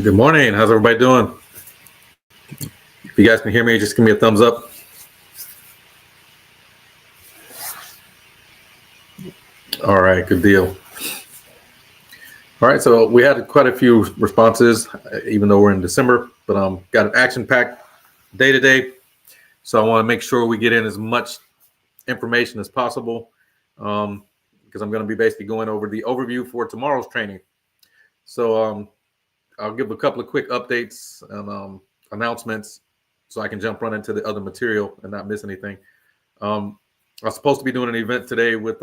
Good morning. How's everybody doing? If you guys can hear me, just give me a thumbs up. All right, good deal. All right, so we had quite a few responses, even though we're in December, but got an action-packed day today. So I want to make sure we get in as much information as possible because I'm going to be basically going over the overview for tomorrow's training. So I'll give a couple of quick updates and announcements so I can jump right into the other material and not miss anything. I was supposed to be doing an event today with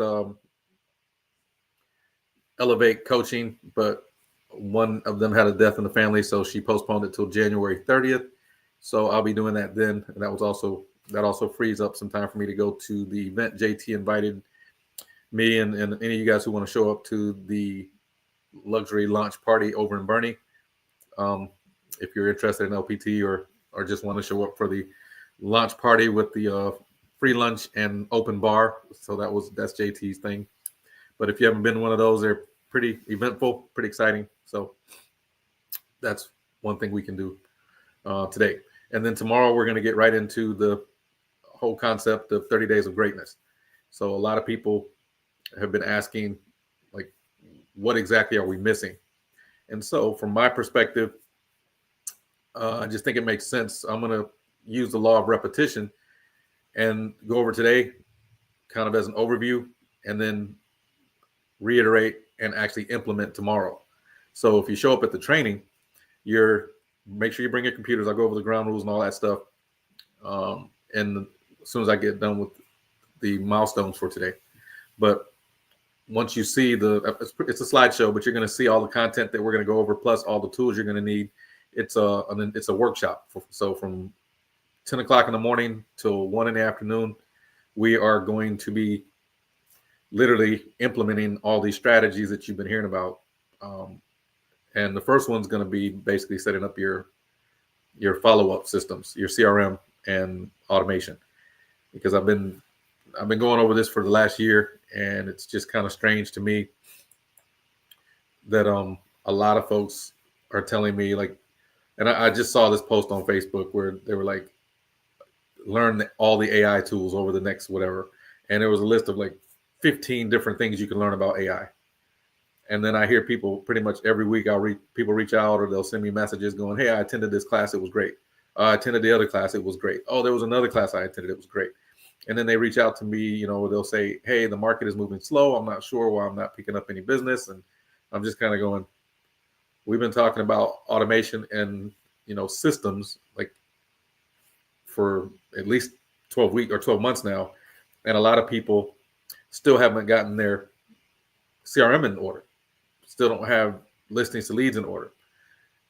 Elevate Coaching, but one of them had a death in the family, so she postponed it till January 30th. So I'll be doing that then, and that also frees up some time for me to go to the event. JT invited me and any of you guys who want to show up to the luxury launch party over in Bernie. If you're interested in LPT or just want to show up for the launch party with the free lunch and open bar, so that's JT's thing. But if you haven't been to one of those, they're pretty eventful, pretty exciting. So that's one thing we can do today. And then tomorrow we're going to get right into the whole concept of 30 days of greatness. So a lot of people have been asking, like, what exactly are we missing? And so from my perspective, I just think it makes sense. I'm going to use the law of repetition and go over today kind of as an overview and then reiterate and actually implement tomorrow. So if you show up at the training, make sure you bring your computers. I'll go over the ground rules and all that stuff. And as soon as I get done with the milestones for today. But once you see it's a slideshow, but you're going to see all the content that we're going to go over, plus all the tools you're going to need. It's a workshop. So from 10 o'clock in the morning till 1 in the afternoon, we are going to be literally implementing all these strategies that you've been hearing about. And the first one's going to be basically setting up your follow-up systems, your CRM and automation, because I've been going over this for the last year, and it's just kind of strange to me that a lot of folks are telling me, like, and I just saw this post on Facebook where they were like, learn all the AI tools over the next whatever, and there was a list of like 15 different things you can learn about AI. And then I hear people pretty much every week, people reach out or they'll send me messages going, hey, I attended this class, it was great. I attended the other class, it was great. Oh, there was another class I attended, it was great. And then they reach out to me, they'll say, hey, the market is moving slow. I'm not sure why I'm not picking up any business. And I'm just kind of going, we've been talking about automation and, systems like for at least 12 weeks or 12 months now. And a lot of people still haven't gotten their CRM in order, still don't have listings to leads in order.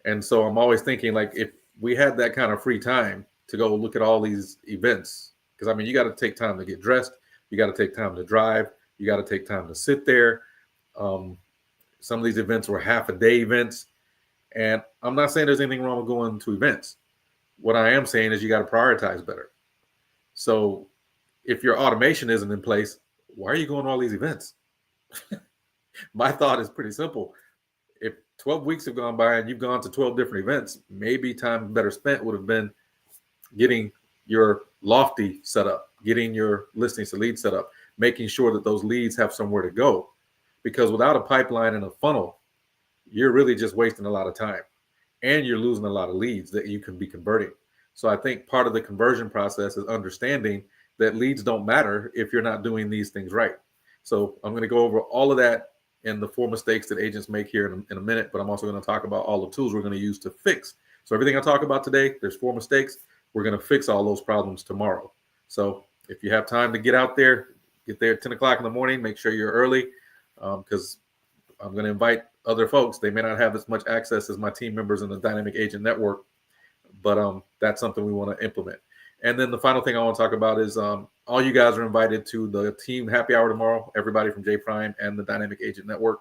And so I'm always thinking, like, if we had that kind of free time to go look at all these events, because you got to take time to get dressed, you got to take time to drive, you got to take time to sit there. Some of these events were half a day events, and I'm not saying there's anything wrong with going to events. What I am saying is you got to prioritize better. So if your automation isn't in place, why are you going to all these events? My thought is pretty simple. If 12 weeks have gone by and you've gone to 12 different events, maybe time better spent would have been getting your Lofty set up, getting your listings to leads set up, making sure that those leads have somewhere to go. Because without a pipeline and a funnel, you're really just wasting a lot of time and you're losing a lot of leads that you can be converting. So I think part of the conversion process is understanding that leads don't matter if you're not doing these things right. So I'm going to go over all of that and the 4 mistakes that agents make here in a minute, but I'm also going to talk about all the tools we're going to use to fix. So everything I talk about today, there's 4 mistakes. We're going to fix all those problems tomorrow. So if you have time to get out there, get there at 10 o'clock in the morning, make sure you're early because I'm going to invite other folks. They may not have as much access as my team members in the Dynamic Agent Network, but that's something we want to implement. And then the final thing I want to talk about is all you guys are invited to the team happy hour tomorrow. Everybody from J Prime and the Dynamic Agent Network,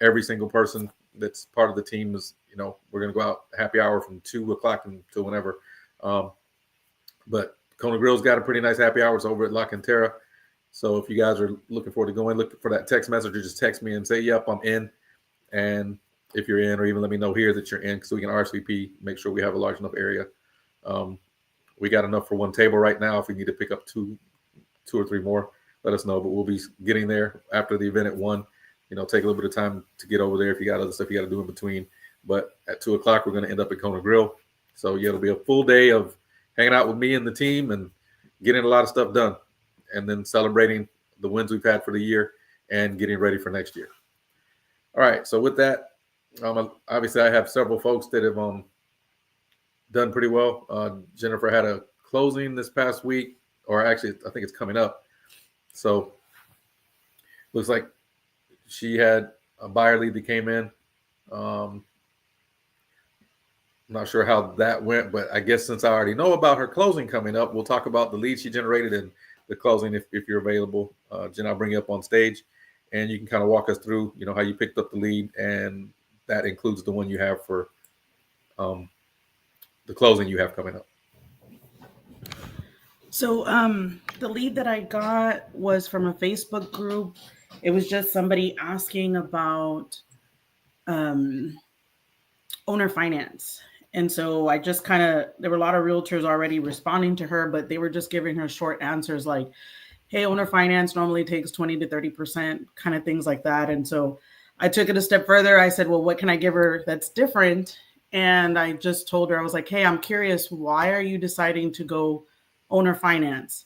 every single person that's part of the team is, we're going to go out happy hour from 2 o'clock until whenever. But Kona Grill's got a pretty nice happy hours over at La Cantera. So if you guys are looking forward to going, look for that text message or just text me and say, yep, I'm in. And if you're in, or even let me know here that you're in, so we can RSVP, make sure we have a large enough area. We got enough for one table right now. If we need to pick up two or three more, let us know. But we'll be getting there after the event at 1. Take a little bit of time to get over there if you got other stuff you got to do in between. But at 2 o'clock, we're going to end up at Kona Grill. So yeah, it'll be a full day of hanging out with me and the team and getting a lot of stuff done, and then celebrating the wins we've had for the year and getting ready for next year. All right. So with that, obviously I have several folks that have done pretty well. Jennifer had a closing this past week, or actually I think it's coming up. So looks like she had a buyer lead that came in. I'm not sure how that went, but I guess since I already know about her closing coming up, we'll talk about the lead she generated and the closing if you're available. Jen, I'll bring you up on stage and you can kind of walk us through, how you picked up the lead, and that includes the one you have for the closing you have coming up. So the lead that I got was from a Facebook group. It was just somebody asking about owner finance. And so I just there were a lot of realtors already responding to her, but they were just giving her short answers like, hey, owner finance normally takes 20 to 30%, kind of things like that. And so I took it a step further. I said, well, what can I give her that's different? And I just told her, I was like, hey, I'm curious, why are you deciding to go owner finance?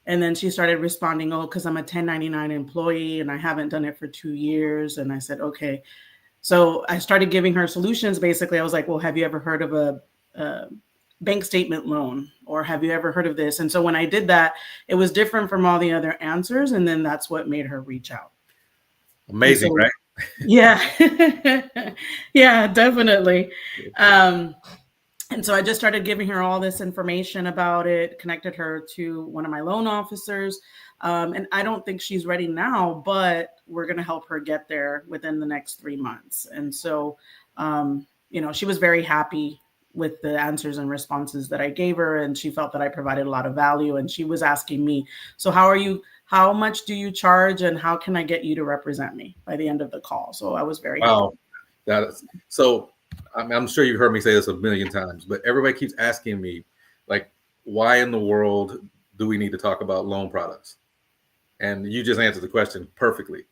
And then she started responding, oh, because I'm a 1099 employee and I haven't done it for 2 years. And I said, okay. So I started giving her solutions. Basically, I was like, well, have you ever heard of a bank statement loan? Or have you ever heard of this? And so when I did that, it was different from all the other answers. And then that's what made her reach out. Amazing, right? Yeah. Yeah, definitely. And so I just started giving her all this information about it, connected her to one of my loan officers. And I don't think she's ready now, but we're going to help her get there within the next 3 months. And so, she was very happy with the answers and responses that I gave her. And she felt that I provided a lot of value. And she was asking me, so how much do you charge? And how can I get you to represent me by the end of the call? So I was very happy. So I'm sure you've heard me say this a million times, but everybody keeps asking me, like, why in the world do we need to talk about loan products? And you just answered the question perfectly.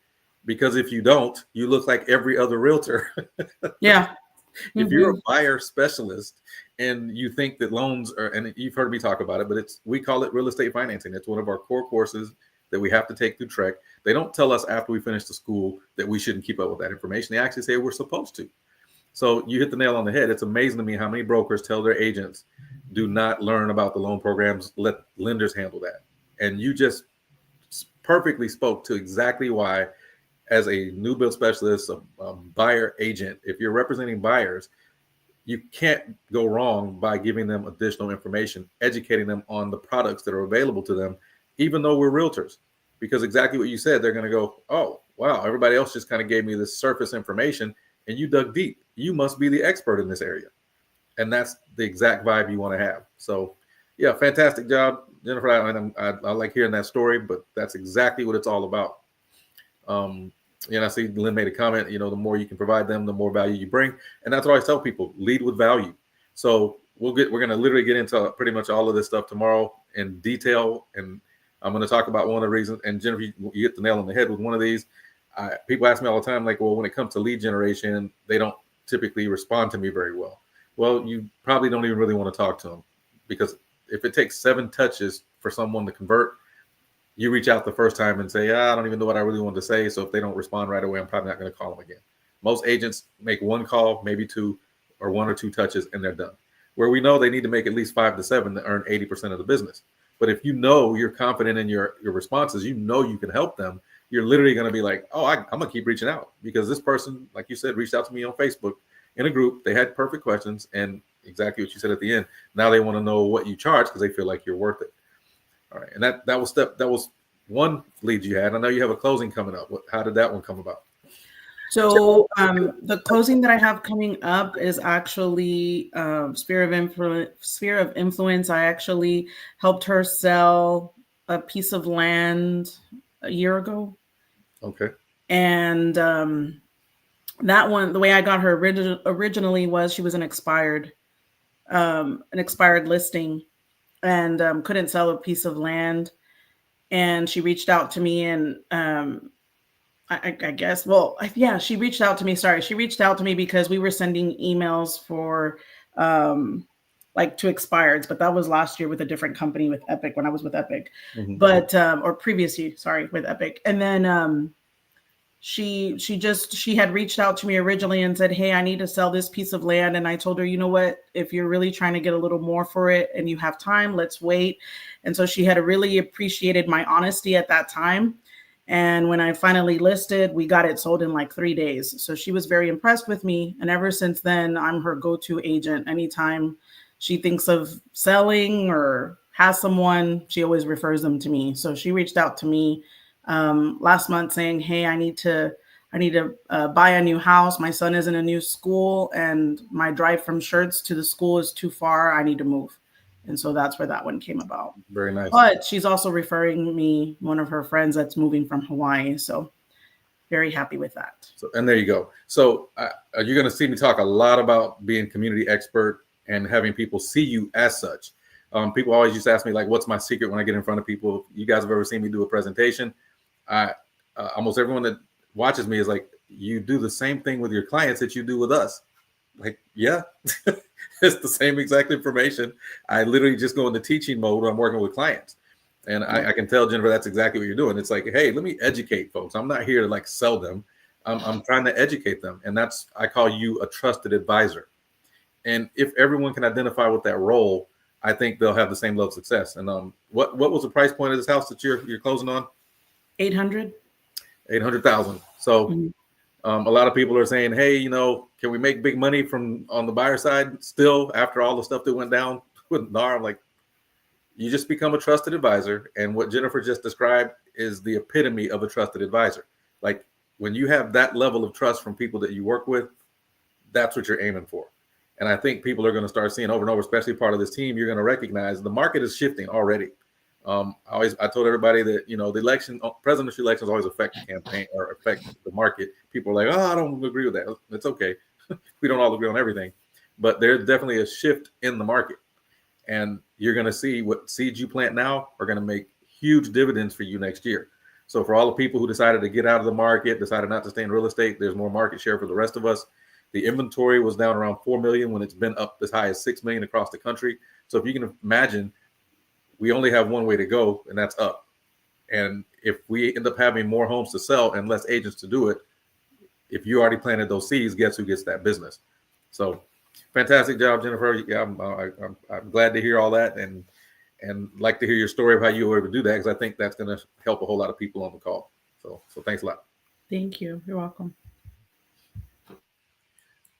Because if you don't, you look like every other realtor. Yeah. If you're a buyer specialist and you think that loans are, and you've heard me talk about it, but we call it real estate financing. It's one of our core courses that we have to take through TREC. They don't tell us after we finish the school that we shouldn't keep up with that information. They actually say we're supposed to. So you hit the nail on the head. It's amazing to me how many brokers tell their agents, do not learn about the loan programs, let lenders handle that. And you just perfectly spoke to exactly why, as a new build specialist, a buyer agent, if you're representing buyers, you can't go wrong by giving them additional information, educating them on the products that are available to them, even though we're realtors. Because exactly what you said, they're going to go, oh, wow, everybody else just kind of gave me this surface information and you dug deep. You must be the expert in this area. And that's the exact vibe you want to have. So, yeah, fantastic job, Jennifer. I like hearing that story, but that's exactly what it's all about. I see Lynn made a comment, the more you can provide them, the more value you bring. And that's what I tell people, lead with value. So we're going to literally get into pretty much all of this stuff tomorrow in detail. And I'm going to talk about one of the reasons. And Jennifer, you hit the nail on the head with one of these. People ask me all the time, like, well, when it comes to lead generation, they don't typically respond to me very well. Well, you probably don't even really want to talk to them, because if it takes 7 touches for someone to convert, you reach out the first time and say, I don't even know what I really wanted to say. So if they don't respond right away, I'm probably not going to call them again. Most agents make 1 call, maybe 2, or 1 or 2 touches, and they're done. Where we know they need to make at least 5 to 7 to earn 80% of the business. But if you're confident in your responses, you can help them, you're literally going to be like, oh, I'm going to keep reaching out, because this person, like you said, reached out to me on Facebook in a group. They had perfect questions, and exactly what you said at the end. Now they want to know what you charge because they feel like you're worth it. All right. And that was one lead you had. I know you have a closing coming up. How did that one come about? So the closing that I have coming up is actually Sphere of Influence. I actually helped her sell a piece of land a year ago. Okay. And That one, the way I got her originally was she was an expired listing, and couldn't sell a piece of land. And she reached out to me, and I guess, well, yeah, she reached out to me. Sorry, she reached out to me because we were sending emails for um, like to expireds, but that was last year with a different company with Epic when I was with Epic, Mhm. but or previously, sorry, with Epic, and then she had reached out to me originally and said, hey, I need to sell this piece of land. And I told her, you know what, if you're really trying to get a little more for it and you have time, let's wait. And so she had really appreciated my honesty at that time. And when I finally listed, we got it sold in like 3 days. So she was very impressed with me, and ever since then I'm her go-to agent. Anytime she thinks of selling or has someone, she always refers them to me. So she reached out to me last month saying, "Hey, I need to buy a new house. My son is in a new school, and my drive from Shirts to the school is too far. I need to move." And so that's where that one came about. Very nice. But she's also referring me one of her friends that's moving from Hawaii. So very happy with that. So, and there you go. So you're going to see me talk a lot about being community expert and having people see you as such. People always used to ask me, like, what's my secret when I get in front of people? You guys have ever seen me do a presentation? Almost everyone that watches me is like, you do the same thing with your clients that you do with us. Like, yeah, it's the same exact information. I literally just go into teaching mode when I'm working with clients. And I can tell, Jennifer, that's exactly what you're doing. It's like, hey, let me educate folks. I'm not here to like sell them. I'm trying to educate them. And I call you a trusted advisor. And if everyone can identify with that role, I think they'll have the same level of success. And what was the price point of this house that you're closing on? 800. 800,000. So Mhm. a lot of people are saying, hey, can we make big money from on the buyer side still after all the stuff that went down with NAR? I'm like, you just become a trusted advisor. And what Jennifer just described is the epitome of a trusted advisor. Like, when you have that level of trust from people that you work with, that's what you're aiming for. And I think people are going to start seeing over and over, especially part of this team, you're going to recognize the market is shifting already. I told everybody that, the presidential elections always affect the campaign or affect the market. People are like, oh, I don't agree with that. It's okay. We don't all agree on everything, but there's definitely a shift in the market. And you're going to see what seeds you plant now are going to make huge dividends for you next year. So for all the people who decided to get out of the market, decided not to stay in real estate, there's more market share for the rest of us. The inventory was down around 4 million when it's been up as high as 6 million across the country. So if you can imagine, we only have one way to go, and that's up. And if we end up having more homes to sell and less agents to do it, if you already planted those seeds, guess who gets that business? So fantastic job, Jennifer. Yeah, I'm glad to hear all that, and like to hear your story of how you were able to do that, because I think that's going to help a whole lot of people on the call. So thanks a lot. Thank you. You're welcome.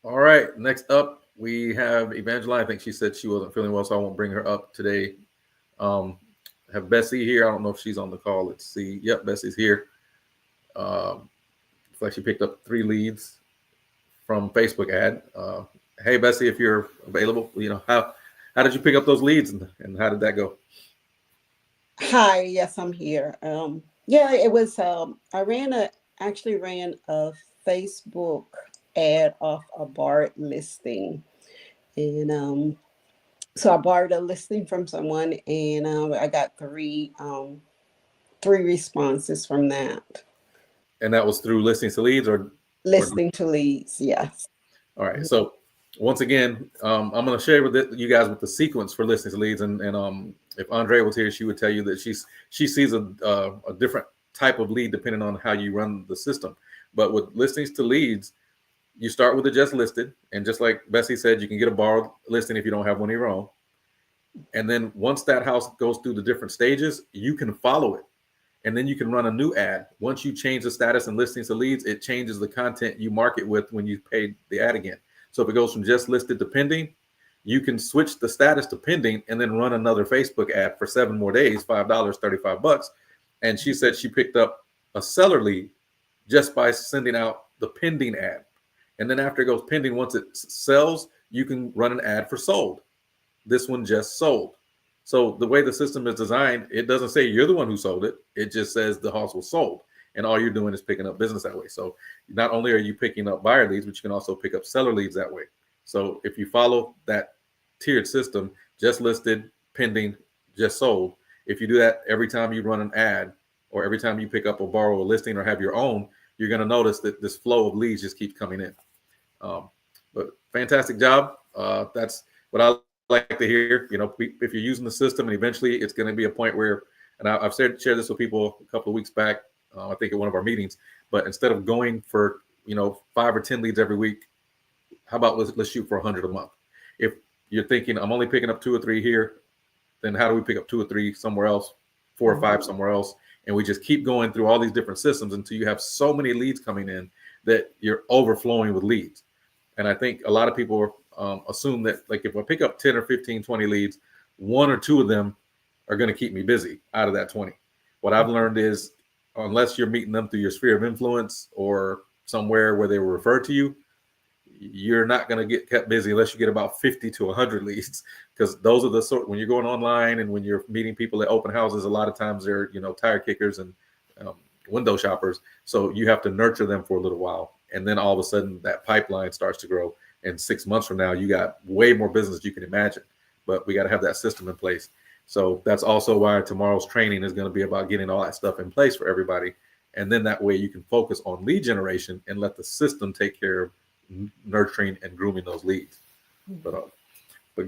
All right, next up we have Evangeline. I think she said she wasn't feeling well, so I won't bring her up today. Have Bessie here. I don't know if she's on the call. Let's see. Yep, Bessie's here. Looks like she picked up 3 leads from Facebook ad. Hey, Bessie, if you're available, how did you pick up those leads, and how did that go? Hi, yes, I'm here. Yeah, it was. I actually ran a Facebook ad off a borrowed listing, and so I borrowed a listing from someone, and I got three responses from that. And that was through listings to leads, or Listing to leads, yes. all right. So once again, I'm going to share with you guys with the sequence for listings to leads, and if Andre was here, she would tell you that she sees a different type of lead depending on how you run the system. But with listings to leads, you start with the just listed, and just like Bessie said, you can get a borrowed listing if you don't have one of your own. And then once that house goes through the different stages, you can follow it. And then you can run a new ad. Once you change the status and listings to leads, it changes the content you market with when you pay the ad again. So if it goes from just listed to pending, you can switch the status to pending and then run another Facebook ad for 7 more days, $5, $35. And she said she picked up a seller lead just by sending out the pending ad. And then after it goes pending, once it sells, you can run an ad for sold. This one just sold. So the way the system is designed, it doesn't say you're the one who sold it. It just says the house was sold. and all you're doing is picking up business that way. So not only are you picking up buyer leads, but you can also pick up seller leads that way. So if you follow that tiered system, just listed, pending, just sold, if you do that every time you run an ad or every time you pick up or borrow a listing or have your own, you're going to notice that this flow of leads just keeps coming in. But fantastic job. That's what I like to hear. You know, if you're using the system, and eventually it's going to be a point where, and I've shared this with people a couple of weeks back, I think at one of our meetings, but instead of going for, 5 or 10 leads every week, how about let's shoot for 100 a month? If you're thinking I'm only picking up 2 or 3 here, then how do we pick up 2 or 3 somewhere else, 4 or 5 somewhere else? And we just keep going through all these different systems until you have so many leads coming in that you're overflowing with leads. And I think a lot of people assume that, like, if I pick up 10 or 15, 20 leads, 1 or 2 of them are going to keep me busy out of that 20. What I've learned is, unless you're meeting them through your sphere of influence or somewhere where they were referred to you, you're not going to get kept busy unless you get about 50 to 100 leads, because those are the sort, when you're going online and when you're meeting people at open houses, a lot of times they're, tire kickers and window shoppers. So you have to nurture them for a little while. And then all of a sudden that pipeline starts to grow. And 6 months from now, you got way more business than you can imagine. But we got to have that system in place. So that's also why tomorrow's training is going to be about getting all that stuff in place for everybody. And then that way you can focus on lead generation and let the system take care of nurturing and grooming those leads. But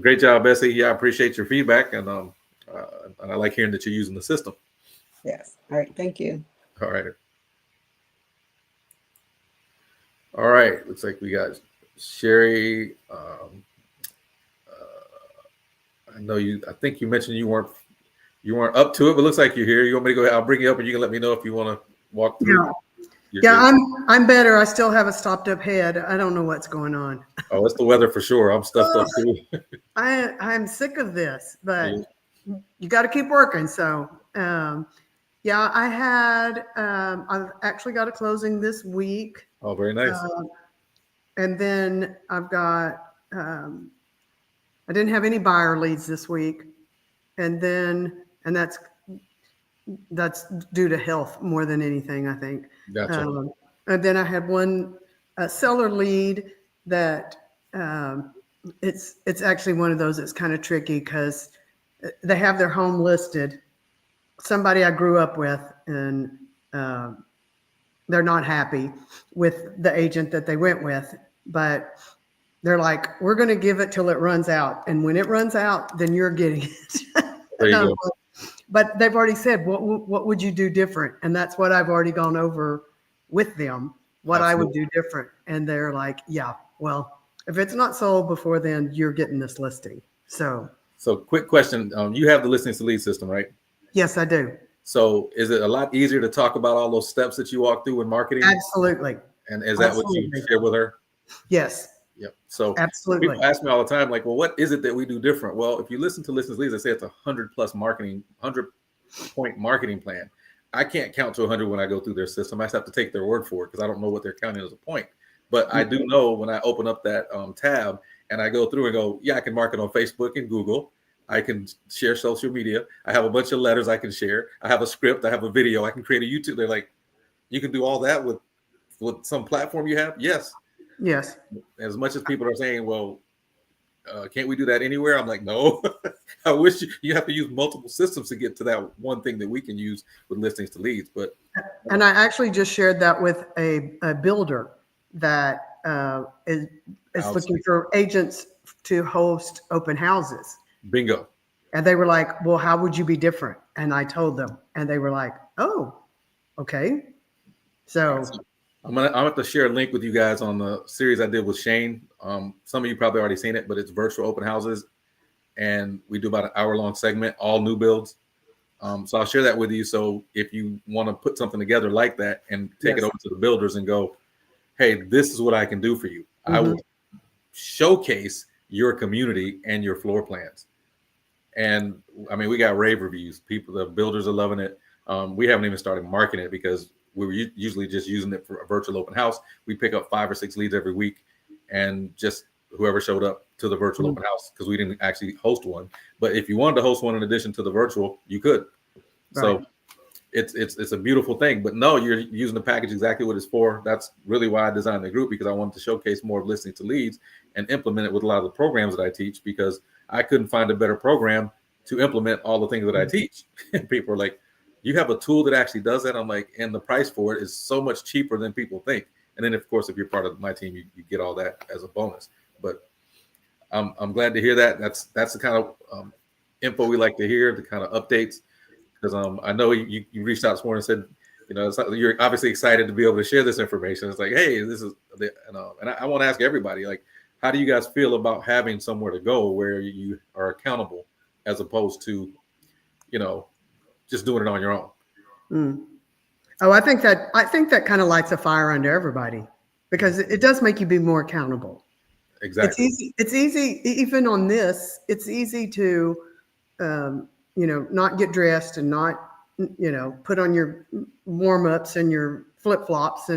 great job, Bessie. Yeah, I appreciate your feedback, and I like hearing that you're using the system. Yes. All right. Thank you. All right. All right. Looks like we got Sherry. I know you. I think you mentioned you weren't up to it, but looks like you're here. You want me to go ahead? I'll bring you up, and you can let me know if you want to walk through. Yeah, I'm better. I still have a stopped up head. I don't know what's going on. Oh, it's the weather for sure. I'm stuffed up too. I'm sick of this, but you got to keep working. So, yeah, I've actually got a closing this week. Oh, very nice. And then I've got, I didn't have any buyer leads this week. And that's due to health more than anything, I think. Gotcha. And then I had one seller lead that it's actually one of those that's kind of tricky because they have their home listed. Somebody I grew up with, and they're not happy with the agent that they went with, but they're like, we're going to give it till it runs out. And when it runs out, then you're getting it. There you go. But they've already said, what would you do different? And that's what I've already gone over with them, what Absolutely. I would do different. And they're like, yeah, well, if it's not sold before then, you're getting this listing. So quick question. You have the listings to lead system, right? Yes, I do. So is it a lot easier to talk about all those steps that you walk through in marketing? Absolutely. And is that Absolutely. what you share with her? Yes. Yep. So absolutely. People ask me all the time, like, well, what is it that we do different? Well, if you listen to Listings Leads, I say it's 100-point marketing plan. I can't count to 100 when I go through their system. I just have to take their word for it because I don't know what they're counting as a point. But I do know when I open up that tab and I go through and go, yeah, I can market on Facebook and Google. I can share social media. I have a bunch of letters I can share. I have a script. I have a video. I can create a YouTube. They're like, you can do all that with some platform you have? Yes. Yes. As much as people are saying, well, can't we do that anywhere? I'm like, no. I wish you have to use multiple systems to get to that one thing that we can use with listings to leads. And I actually just shared that with a builder that is looking for agents to host open houses. Bingo. And they were like, well, how would you be different? And I told them, and they were like, oh, okay. So I'm gonna have to share a link with you guys on the series I did with Shane. Some of you probably already seen it, but it's virtual open houses, and we do about an hour-long segment, all new builds. So I'll share that with you. So if you want to put something together like that and take it over to the builders and go, hey, this is what I can do for you. Mm-hmm. I will showcase your community and your floor plans. And I mean, we got rave reviews. The builders are loving it. We haven't even started marketing it because we were usually just using it for a virtual open house. We pick up 5 or 6 leads every week, and just whoever showed up to the virtual open house, because we didn't actually host one. But if you wanted to host one in addition to the virtual, you could. Right. So it's a beautiful thing. But no, you're using the package exactly what it's for. That's really why I designed the group, because I wanted to showcase more of listening to leads and implement it with a lot of the programs that I teach, because I couldn't find a better program to implement all the things that I teach. And people are like, you have a tool that actually does that? I'm like, and the price for it is so much cheaper than people think. And then of course, if you're part of my team, you get all that as a bonus. But I'm glad to hear that. That's the kind of info we like to hear, the kind of updates. Because I know you reached out this morning and said, you're obviously excited to be able to share this information. It's like, hey, this is, and I want to ask everybody, like, how do you guys feel about having somewhere to go where you are accountable, as opposed to, just doing it on your own? Mm. Oh, I think that kind of lights a fire under everybody, because it does make you be more accountable. Exactly. It's easy, even on this, it's easy to, not get dressed and not, put on your warm-ups and your flip-flops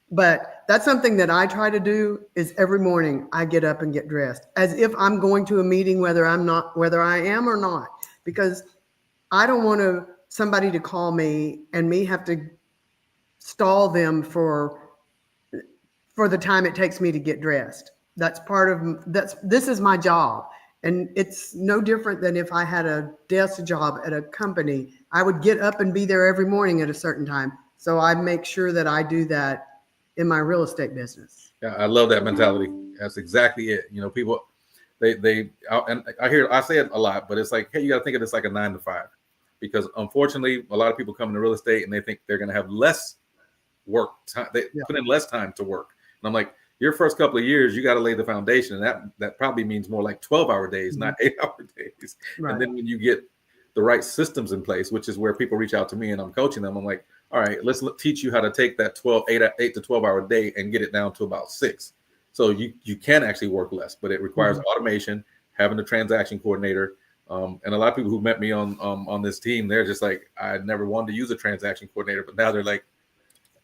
but that's something that I try to do, is every morning I get up and get dressed as if I'm going to a meeting, whether I am or not, because I don't want somebody to call me and me have to stall them for the time it takes me to get dressed. This is my job. And it's no different than if I had a desk job at a company. I would get up and be there every morning at a certain time. So I make sure that I do that in my real estate business. Yeah, I love that mentality. That's exactly it. People, and I say it a lot, but it's like, hey, you got to think of this like a 9 to 5, because unfortunately, a lot of people come into real estate and they think they're going to have less work time. They put in less time to work. And I'm like, your first couple of years, you got to lay the foundation. And that probably means more like 12-hour days, not 8-hour days. Right. And then when you get the right systems in place, which is where people reach out to me and I'm coaching them, I'm like, all right, let's teach you how to take that 8 to 12-hour day and get it down to about 6. So you can actually work less, but it requires automation, having a transaction coordinator. And a lot of people who met me on this team, they're just like, I never wanted to use a transaction coordinator, but now they're like,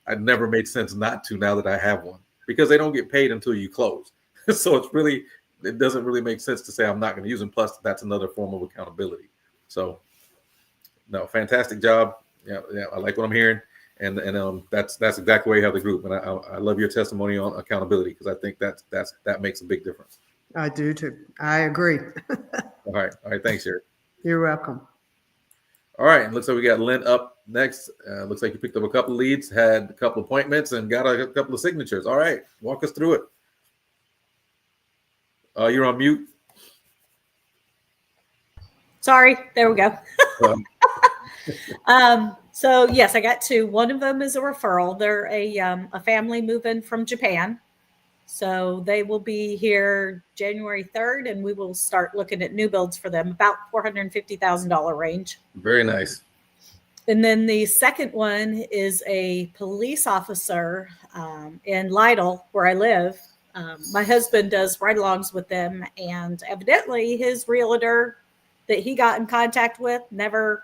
it never made sense not to, now that I have one, because they don't get paid until you close. So it doesn't really make sense to say I'm not going to use them. Plus, that's another form of accountability. So, no, fantastic job. Yeah, I like what I'm hearing, and that's exactly why you have the group. And I love your testimony on accountability, because I think that makes a big difference. I do too. I agree. All right. Thanks, Sherry. You're welcome. All right, and looks like we got Lynn up next. Looks like you picked up a couple of leads, had a couple of appointments, and got a couple of signatures. All right, walk us through it. You're on mute. Sorry, there we go. So yes, I got 2. One of them is a referral. They're a family moving from Japan. So they will be here January 3rd, and we will start looking at new builds for them, about $450,000 range. Very nice. And then the second one is a police officer in Lytle, where I live. My husband does ride-alongs with them, and evidently his realtor that he got in contact with never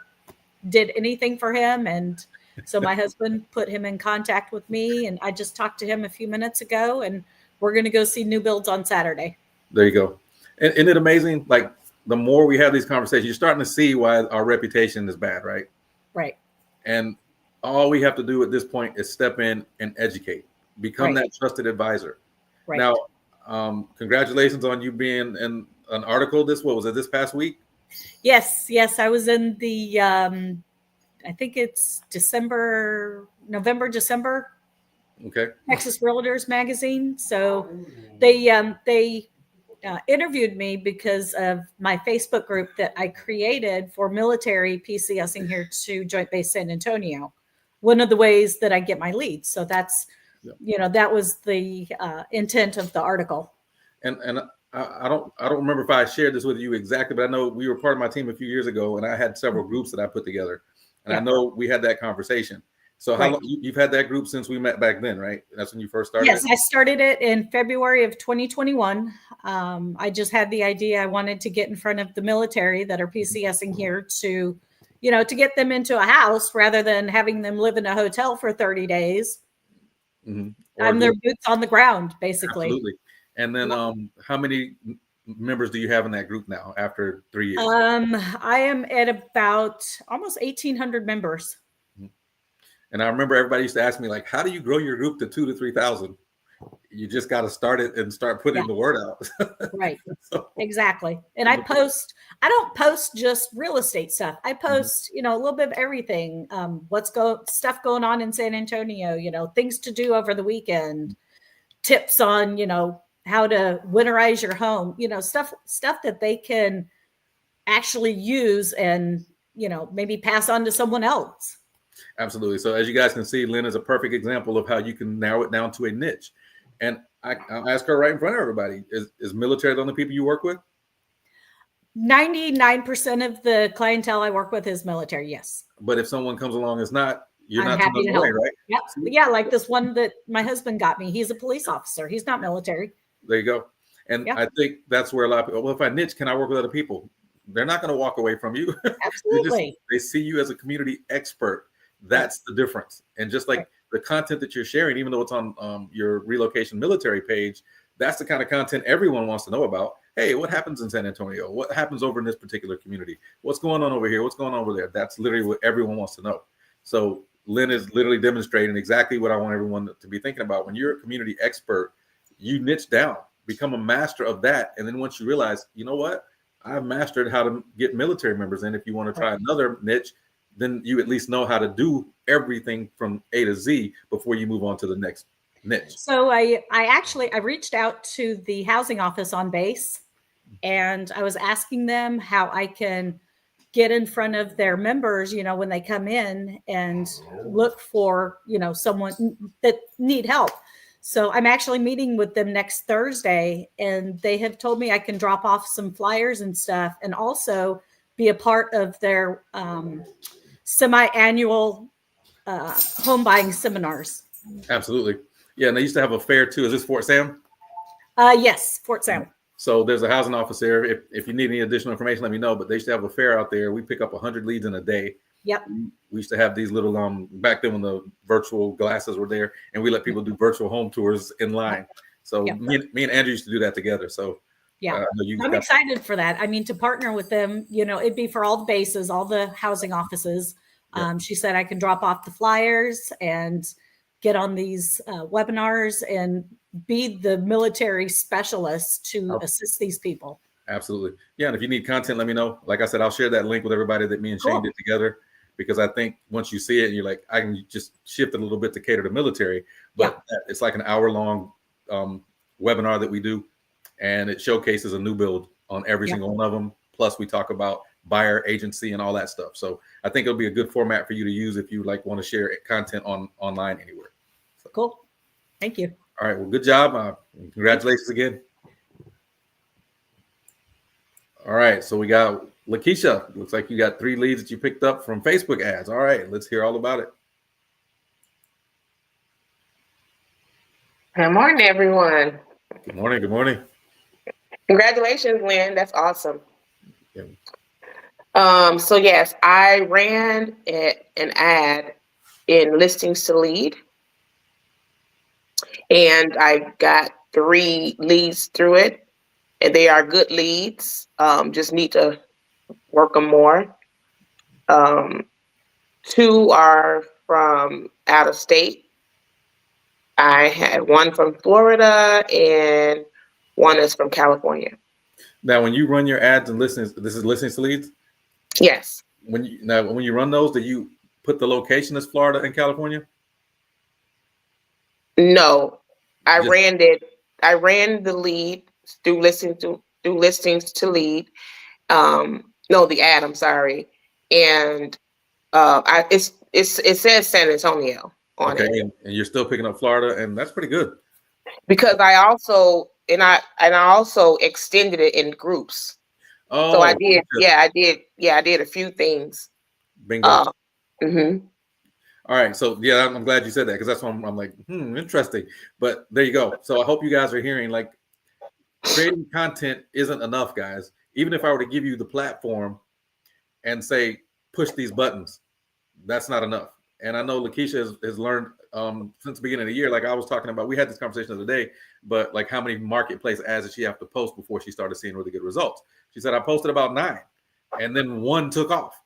did anything for him. And so my husband put him in contact with me, and I just talked to him a few minutes ago, and we're going to go see new builds on Saturday. There you go. And isn't it amazing? Like, the more we have these conversations, you're starting to see why our reputation is bad, right? Right. And all we have to do at this point is step in and educate, become that trusted advisor. Right. Now, congratulations on you being in an article. This past week? Yes. I was in the, I think it's November, December. Okay. Texas Realtors magazine. So they interviewed me because of my Facebook group that I created for military PCSing here to Joint Base San Antonio. One of the ways that I get my leads. So that's, that was the intent of the article. And I don't remember if I shared this with you exactly, but I know we were part of my team a few years ago, and I had several groups that I put together, and I know we had that conversation. So how long you've had that group since we met back then, right? That's when you first started? Yes, I started it in February of 2021. I just had the idea I wanted to get in front of the military that are PCSing here to get them into a house rather than having them live in a hotel for 30 days. Mm-hmm. I'm their boots on the ground, basically. Absolutely. And then how many members do you have in that group now after 3 years? I am at about almost 1,800 members. And I remember everybody used to ask me, like, how do you grow your group to 2,000 to 3,000? You just got to start it and start putting the word out. Right. So, Exactly. And I don't post just real estate stuff. I post, a little bit of everything. Stuff going on in San Antonio, things to do over the weekend, tips on, how to winterize your home, stuff that they can actually use and, maybe pass on to someone else. absolutely. So as you guys can see, Lynn is a perfect example of how you can narrow it down to a niche. And I'll ask her right in front of everybody, is military the only people you work with? 99% of the clientele I work with is military. Yes. But if someone comes along, it's not, you're I'm not happy to away, help. right? Yep. Yeah. Like this one that my husband got me. He's a police officer. He's not military. There you go. And I think that's where a lot of people, well, if I niche, can I work with other people? They're not going to walk away from you. Absolutely. they see you as a community expert. That's the difference. And just like the content that you're sharing, even though it's on your relocation military page, that's the kind of content everyone wants to know about. Hey, what happens in San Antonio? What happens over in this particular community? What's going on over here? What's going on over there? That's literally what everyone wants to know. So Lynn is literally demonstrating exactly what I want everyone to be thinking about. When you're a community expert, you niche down, become a master of that. And then once you realize, you know what? I've mastered how to get military members in. If you want to try another niche, then you at least know how to do everything from A to Z before you move on to the next niche. So I reached out to the housing office on base, and I was asking them how I can get in front of their members, when they come in and look for, someone that need help. So I'm actually meeting with them next Thursday, and they have told me I can drop off some flyers and stuff, and also be a part of their semi-annual home buying seminars. Absolutely. Yeah, and they used to have a fair too. Is this Fort Sam? Yes, Fort Sam. So there's a housing office there. If you need any additional information, let me know. But they used to have a fair out there. We pick up 100 leads in a day. Yep. We used to have these little back then when the virtual glasses were there, and we let people do virtual home tours in line. So me and Andrew used to do that together. So yeah, I'm excited for that. I mean, to partner with them, it'd be for all the bases, all the housing offices. She said I can drop off the flyers and get on these webinars and be the military specialist to assist these people. Absolutely. Yeah. And if you need content, let me know. Like I said, I'll share that link with everybody that me and Shane did together, because I think once you see it, you're like, I can just shift it a little bit to cater to military, but it's like an hour-long webinar that we do, and it showcases a new build on every single one of them. Plus we talk about buyer agency and all that stuff. So I think it'll be a good format for you to use if you want to share content online anywhere. So. Cool. Thank you. All right. Well, good job. Congratulations again. All right. So we got Lakeisha. Looks like you got 3 leads that you picked up from Facebook ads. All right. Let's hear all about it. Good morning, everyone. Good morning. Good morning. Congratulations, Lynn. That's awesome. Yeah. So yes, I ran an ad in Listings to Lead, and I got 3 leads through it, and they are good leads. Just need to work them more. 2 are from out of state. I had 1 from Florida and 1 is from California. Now, when you run your ads and listings, this is Listings to Leads? Yes. When you run those, do you put the location as Florida and California? No, I ran the lead through Listings to Lead. No, the ad. I'm sorry, and it says San Antonio on it. And you're still picking up Florida, and that's pretty good. Because I also extended it in groups. Oh, so I did. I did a few things. Bingo. Mm-hmm. All right. So yeah, I'm glad you said that, because that's why I'm like, interesting. But there you go. So I hope you guys are hearing, like, creating content isn't enough, guys. Even if I were to give you the platform and say, push these buttons, that's not enough. And I know Lakeisha has learned since the beginning of the year. Like I was talking about, we had this conversation the other day, but like how many marketplace ads did she have to post before she started seeing really good results? She said, I posted about 9 and then 1 took off.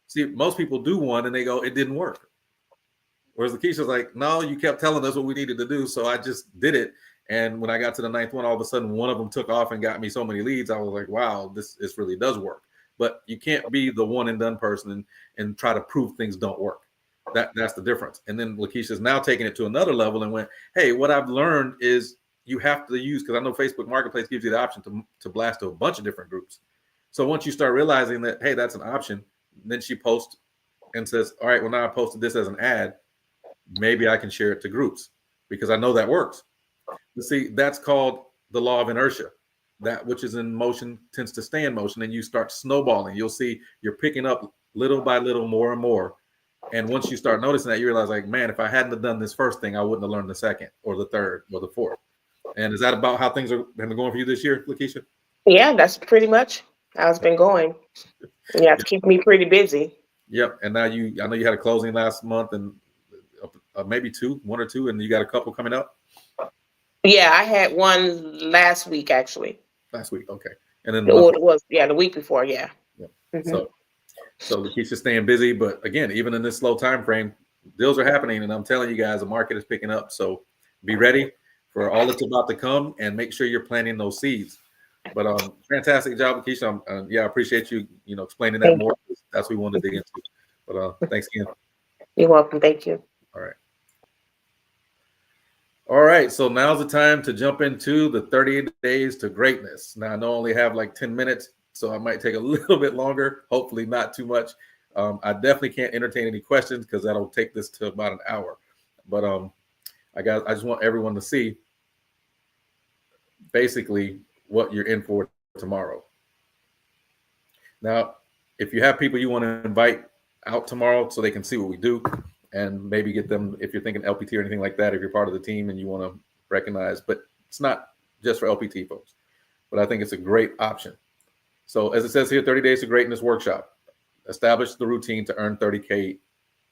See, most people do 1 and they go, it didn't work. Whereas Lakeisha's like, no, you kept telling us what we needed to do. So I just did it. And when I got to the 9th one, all of a sudden 1 of them took off and got me so many leads. I was like, wow, this really does work. But you can't be the one and done person and try to prove things don't work. That's the difference. And then Lakeisha's now taking it to another level and went, hey, what I've learned is you have to use, because I know Facebook Marketplace gives you the option to blast to a bunch of different groups. So once you start realizing that, hey, that's an option, then she posts and says, all right, well, now I posted this as an ad. Maybe I can share it to groups because I know that works. You see, that's called the law of inertia. That which is in motion tends to stay in motion, and you start snowballing. You'll see you're picking up little by little, more and more. And once you start noticing that, you realize, like, man, if I hadn't have done this first thing, I wouldn't have learned the second or the third or the fourth. And is that about how things have been going for you this year, Lakeisha? Yeah, that's pretty much how it's been going. Yeah, it's keeping me pretty busy. Yep. And now I know you had a closing last month and maybe 1 or 2, and you got a couple coming up. Yeah, I had one last week actually. Last week, okay. And then it was the week before, yeah. Yep. Mm-hmm. So Lakeisha's staying busy, but again, even in this slow time frame, deals are happening, and I'm telling you guys, the market is picking up. So be ready for all that's about to come, and make sure you're planting those seeds. But fantastic job, Lakeisha. I appreciate you, explaining that more. That's what we wanted to dig into. But thanks again. You're welcome. Thank you. All right. All right, so now's the time to jump into the 30 days to greatness. Now, I know I only have like 10 minutes, so I might take a little bit longer, hopefully not too much. I definitely can't entertain any questions because that'll take this to about an hour. But I just want everyone to see basically what you're in for tomorrow. Now, if you have people you want to invite out tomorrow so they can see what we do, and maybe get them, if you're thinking LPT or anything like that, if you're part of the team and you want to recognize, but it's not just for LPT folks, but I think it's a great option. So as it says here, 30 Days to Greatness Workshop, establish the routine to earn 30K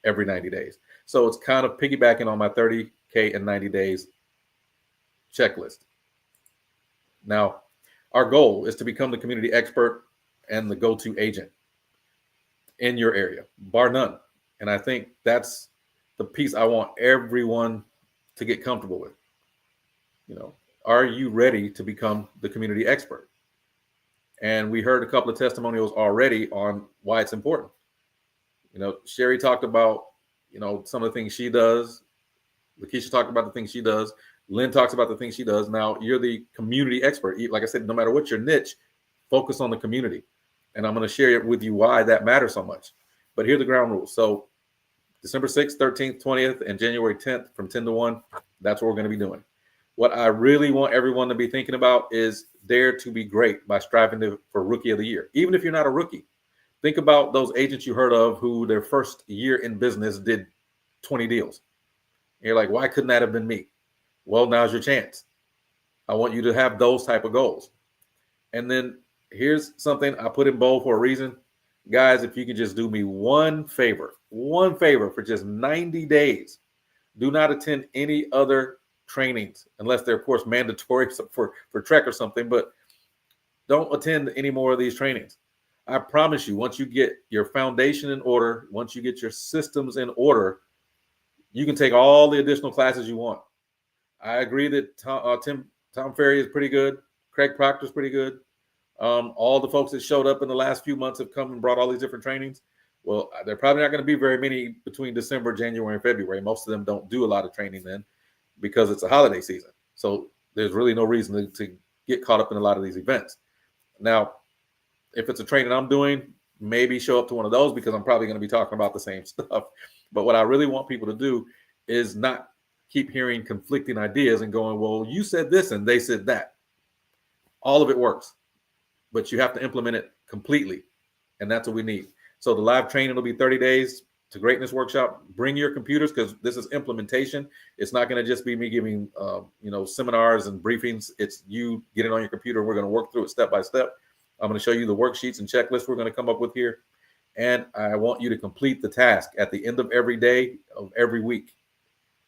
every 90 days. So it's kind of piggybacking on my 30K in 90 days checklist. Now, our goal is to become the community expert and the go-to agent in your area, bar none. And I think that's the piece I want everyone to get comfortable with. Are you ready to become the community expert? And we heard a couple of testimonials already on why it's important. Sherry talked about, some of the things she does. Lakeisha talked about the things she does. Lynn talks about the things she does. Now you're the community expert. Like I said, no matter what your niche, focus on the community. And I'm going to share with you why that matters so much. But here are the ground rules. So December 6th, 13th, 20th, and January 10th from 10 to 1, that's what we're going to be doing. What I really want everyone to be thinking about is Dare to be Great by striving for Rookie of the Year. Even if you're not a rookie, think about those agents you heard of who their first year in business did 20 deals. And you're like, why couldn't that have been me? Well, now's your chance. I want you to have those type of goals. And then here's something I put in bold for a reason. Guys, if you can just do me one favor for just 90 days, do not attend any other trainings unless they're, of course, mandatory for Trek or something, but don't attend any more of these trainings. I promise you, once you get your foundation in order, once you get your systems in order, you can take all the additional classes you want. I agree that Tom Ferry is pretty good. Craig Proctor is pretty good. All the folks that showed up in the last few months have come and brought all these different trainings. Well, they're probably not going to be very many between December, January, and February. Most of them don't do a lot of training then because it's a holiday season. So there's really no reason to get caught up in a lot of these events. Now, if it's a training I'm doing, maybe show up to one of those because I'm probably going to be talking about the same stuff. But what I really want people to do is not keep hearing conflicting ideas and going, well, you said this and they said that. All of it works, but you have to implement it completely. And that's what we need. So the live training will be 30 days to greatness workshop. Bring your computers because this is implementation. It's not going to just be me giving, seminars and briefings. It's you getting on your computer. We're going to work through it step by step. I'm going to show you the worksheets and checklists we're going to come up with here. And I want you to complete the task at the end of every day of every week.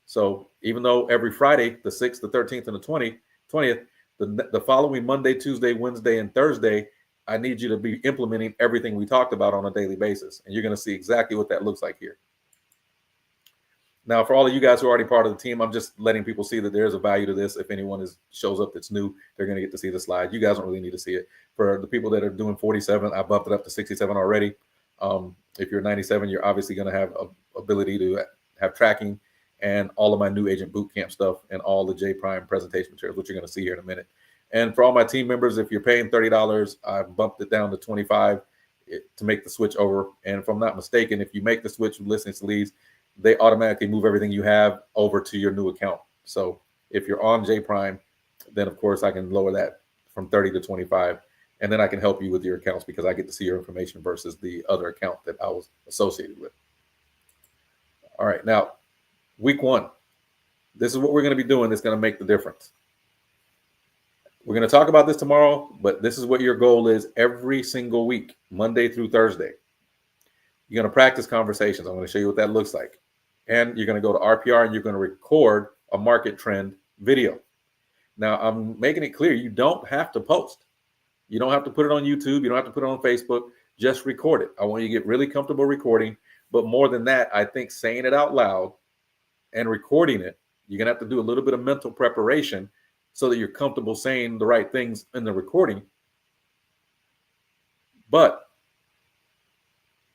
So even though every Friday, the 6th, the 13th, and the 20th, the following Monday, Tuesday, Wednesday, and Thursday, I need you to be implementing everything we talked about on a daily basis. And you're going to see exactly what that looks like here. Now, for all of you guys who are already part of the team, I'm just letting people see that there's a value to this. If anyone shows up that's new, they're going to get to see the slide. You guys don't really need to see it. For the people that are doing 47, I bumped it up to 67 already. If you're 97, you're obviously going to have ability to have tracking and all of my new agent bootcamp stuff and all the J Prime presentation materials, which you're going to see here in a minute. And for all my team members, if you're paying $30, I bumped it down to $25 to make the switch over. And if I'm not mistaken, if you make the switch with listening to leads, they automatically move everything you have over to your new account. So if you're on J Prime, then of course I can lower that from 30 to 25, and then I can help you with your accounts because I get to see your information versus the other account that I was associated with. All right, now week 1, this is what we're going to be doing that's going to make the difference. We're going to talk about this tomorrow, but this is what your goal is every single week, Monday through Thursday. You're going to practice conversations. I'm going to show you what that looks like. And you're going to go to RPR and you're going to record a market trend video. Now, I'm making it clear you don't have to post. You don't have to put it on YouTube. You don't have to put it on Facebook. Just record it. I want you to get really comfortable recording. But more than that, I think saying it out loud and recording it, you're going to have to do a little bit of mental preparation so that you're comfortable saying the right things in the recording. But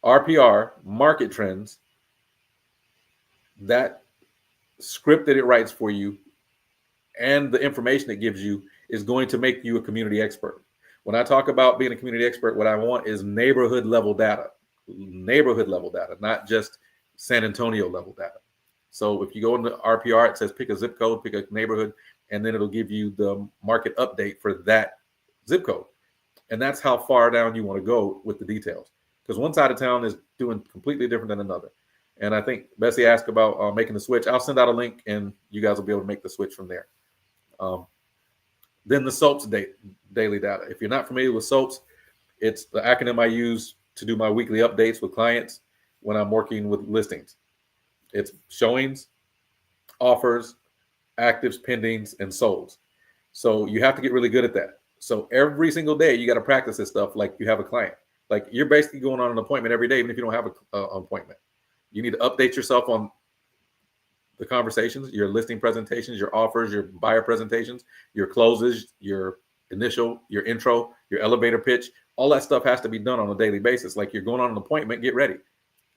RPR, market trends, that script that it writes for you and the information it gives you is going to make you a community expert. When I talk about being a community expert, what I want is neighborhood level data, not just San Antonio level data. So if you go into RPR, it says pick a zip code, pick a neighborhood, and then it'll give you the market update for that zip code. And that's how far down you want to go with the details. Because one side of town is doing completely different than another. And I think Bessie asked about making the switch. I'll send out a link and you guys will be able to make the switch from there. Then the SOAPs daily data. If you're not familiar with SOAPs, it's the acronym I use to do my weekly updates with clients when I'm working with listings. It's showings, offers, actives, pendings, and solds. So you have to get really good at that. So every single day you got to practice this stuff like you have a client. Like you're basically going on an appointment every day, even if you don't have an appointment. You need to update yourself on the conversations, your listing presentations, your offers, your buyer presentations, your closes, your initial, your intro, your elevator pitch. All that stuff has to be done on a daily basis. Like you're going on an appointment, get ready.